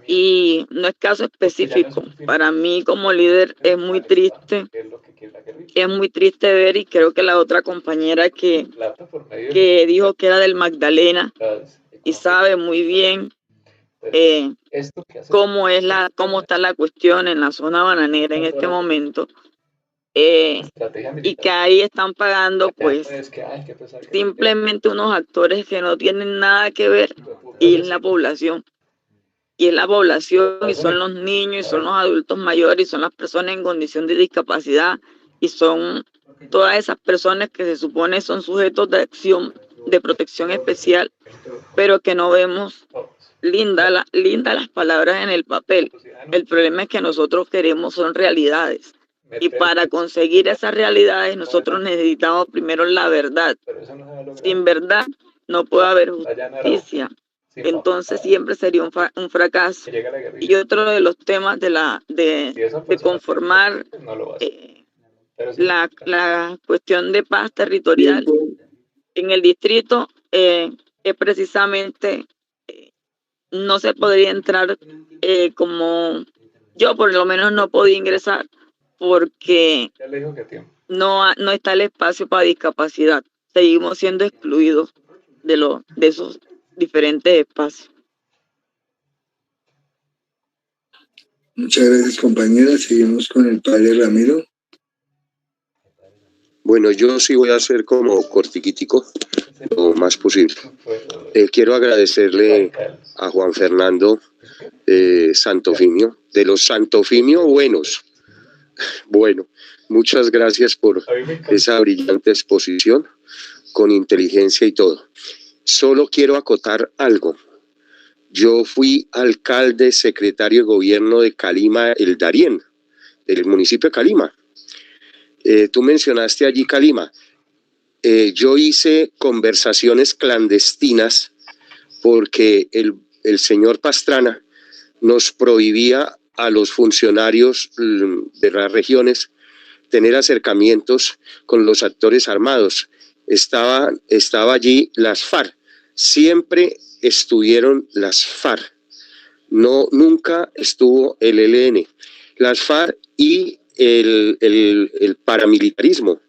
Speaker 3: Y no es caso específico. Para mí como líder es muy triste ver, y creo que la otra compañera que dijo que era del Magdalena y sabe muy bien cómo está la cuestión en la zona bananera en este momento, y que ahí están pagando pues simplemente unos actores que no tienen nada que ver, y es la población. Y son los niños, y son los adultos mayores, y son las personas en condición de discapacidad, y son todas esas personas que se supone son sujetos de acción de protección especial, pero que no vemos lindas las palabras en el papel. El problema es que nosotros queremos son realidades, y para conseguir esas realidades nosotros necesitamos primero la verdad. Sin verdad no puede haber justicia. Entonces siempre sería un fracaso. Y otro de los temas de conformar la cuestión de paz territorial en el distrito es precisamente no se podría entrar como yo por lo menos no podía ingresar, porque no está el espacio para discapacidad. Seguimos siendo excluidos de esos diferentes espacios.
Speaker 1: Muchas gracias, compañera. Seguimos con el padre Ramiro.
Speaker 6: Bueno, yo sí voy a hacer como cortiquitico, lo más posible. Quiero agradecerle a Juan Fernando Santofimio, de los Santofimio buenos. Bueno, muchas gracias por esa brillante exposición, con inteligencia y todo. Solo quiero acotar algo. Yo fui alcalde, secretario de gobierno de Calima, el Darién, del municipio de Calima. Tú mencionaste allí Calima. Yo hice conversaciones clandestinas porque el señor Pastrana nos prohibía a los funcionarios de las regiones tener acercamientos con los actores armados. Estaba allí las FARC. Siempre estuvieron las FARC. Nunca estuvo el ELN. Las FARC y el paramilitarismo,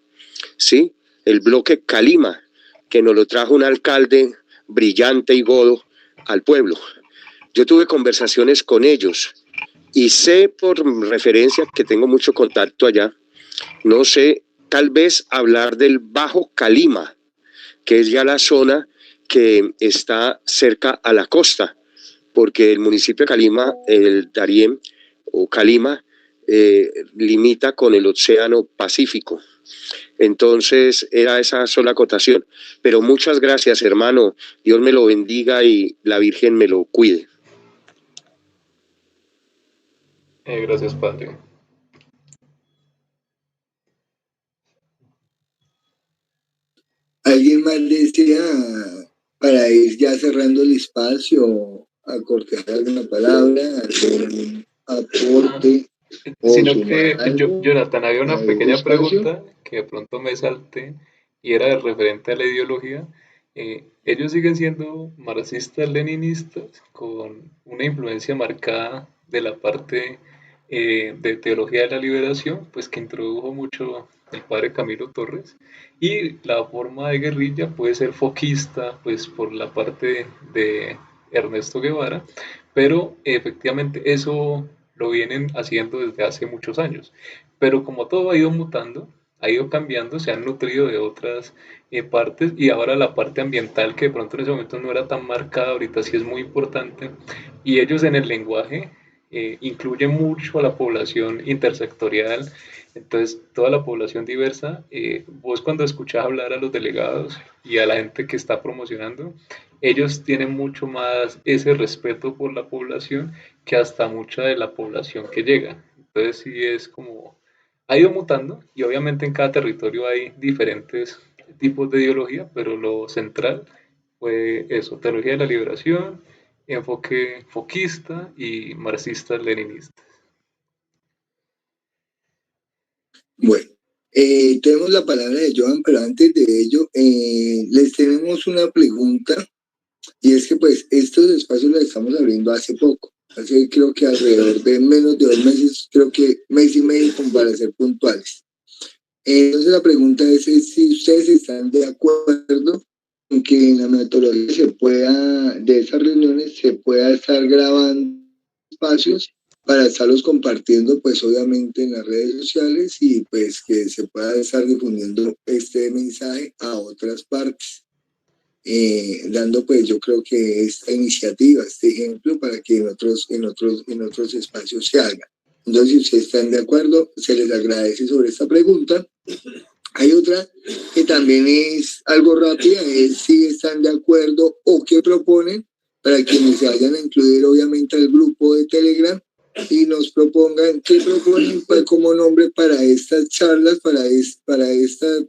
Speaker 6: ¿sí? El bloque Calima, que nos lo trajo un alcalde brillante y godo al pueblo. Yo tuve conversaciones con ellos y sé por referencia que tengo mucho contacto allá, no sé, tal vez hablar del Bajo Calima, que es ya la zona que está cerca a la costa, porque el municipio de Calima, el Darién o Calima, limita con el Océano Pacífico. Entonces era esa sola acotación. Pero muchas gracias, hermano. Dios me lo bendiga y la Virgen me lo cuide.
Speaker 2: Gracias, padre.
Speaker 1: ¿Alguien más desea, para ir ya cerrando el espacio, acortar alguna palabra, algún aporte?
Speaker 2: Sino que, Jonathan, había una pequeña pregunta que de pronto me salté y era referente a la ideología. Ellos siguen siendo marxistas leninistas con una influencia marcada de la parte de teología de la liberación, pues que introdujo mucho el padre Camilo Torres, y la forma de guerrilla puede ser foquista, pues por la parte de Ernesto Guevara, pero efectivamente eso lo vienen haciendo desde hace muchos años. Pero como todo ha ido mutando, ha ido cambiando, se han nutrido de otras partes, y ahora la parte ambiental, que de pronto en ese momento no era tan marcada, ahorita sí es muy importante, y ellos en el lenguaje incluyen mucho a la población intersectorial. Entonces toda la población diversa, vos cuando escuchás hablar a los delegados y a la gente que está promocionando, ellos tienen mucho más ese respeto por la población que hasta mucha de la población que llega. Entonces sí es como, ha ido mutando, y obviamente en cada territorio hay diferentes tipos de ideología, pero lo central fue eso: teología de la liberación, enfoque foquista y marxista-leninista.
Speaker 1: Bueno, tenemos la palabra de Joan, pero antes de ello, les tenemos una pregunta, y es que pues estos espacios los estamos abriendo hace poco, hace creo que alrededor de menos de 2 meses, creo que mes y medio, como para ser puntuales. Entonces la pregunta es si ustedes están de acuerdo en que en la metodología de esas reuniones se pueda estar grabando espacios para estarlos compartiendo, pues obviamente en las redes sociales, y pues que se pueda estar difundiendo este mensaje a otras partes, dando pues yo creo que esta iniciativa, este ejemplo, para que en otros espacios se haga. Entonces, si ustedes están de acuerdo, se les agradece sobre esta pregunta. Hay otra que también es algo rápida, es si están de acuerdo o qué proponen, para quienes se vayan a incluir obviamente al grupo de Telegram y nos propongan qué proponen pues, como nombre para estas charlas, para esto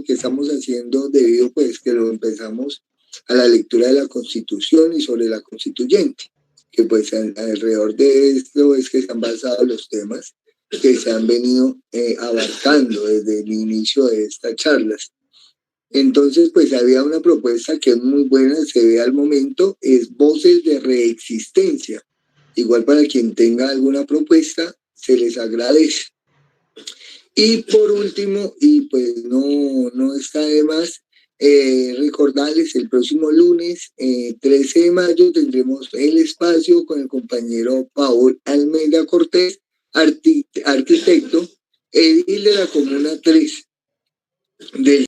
Speaker 1: que estamos haciendo, debido pues que lo empezamos a la lectura de la Constitución y sobre la Constituyente, que pues alrededor de esto es que se han basado los temas que se han venido abarcando desde el inicio de estas charlas. Entonces, pues había una propuesta que es muy buena, se ve al momento, es Voces de Reexistencia. Igual para quien tenga alguna propuesta, se les agradece. Y por último, y pues no está de más, recordarles, el próximo lunes, 13 de mayo, tendremos el espacio con el compañero Paul Almeida Cortés, arquitecto, edil de la Comuna 3 del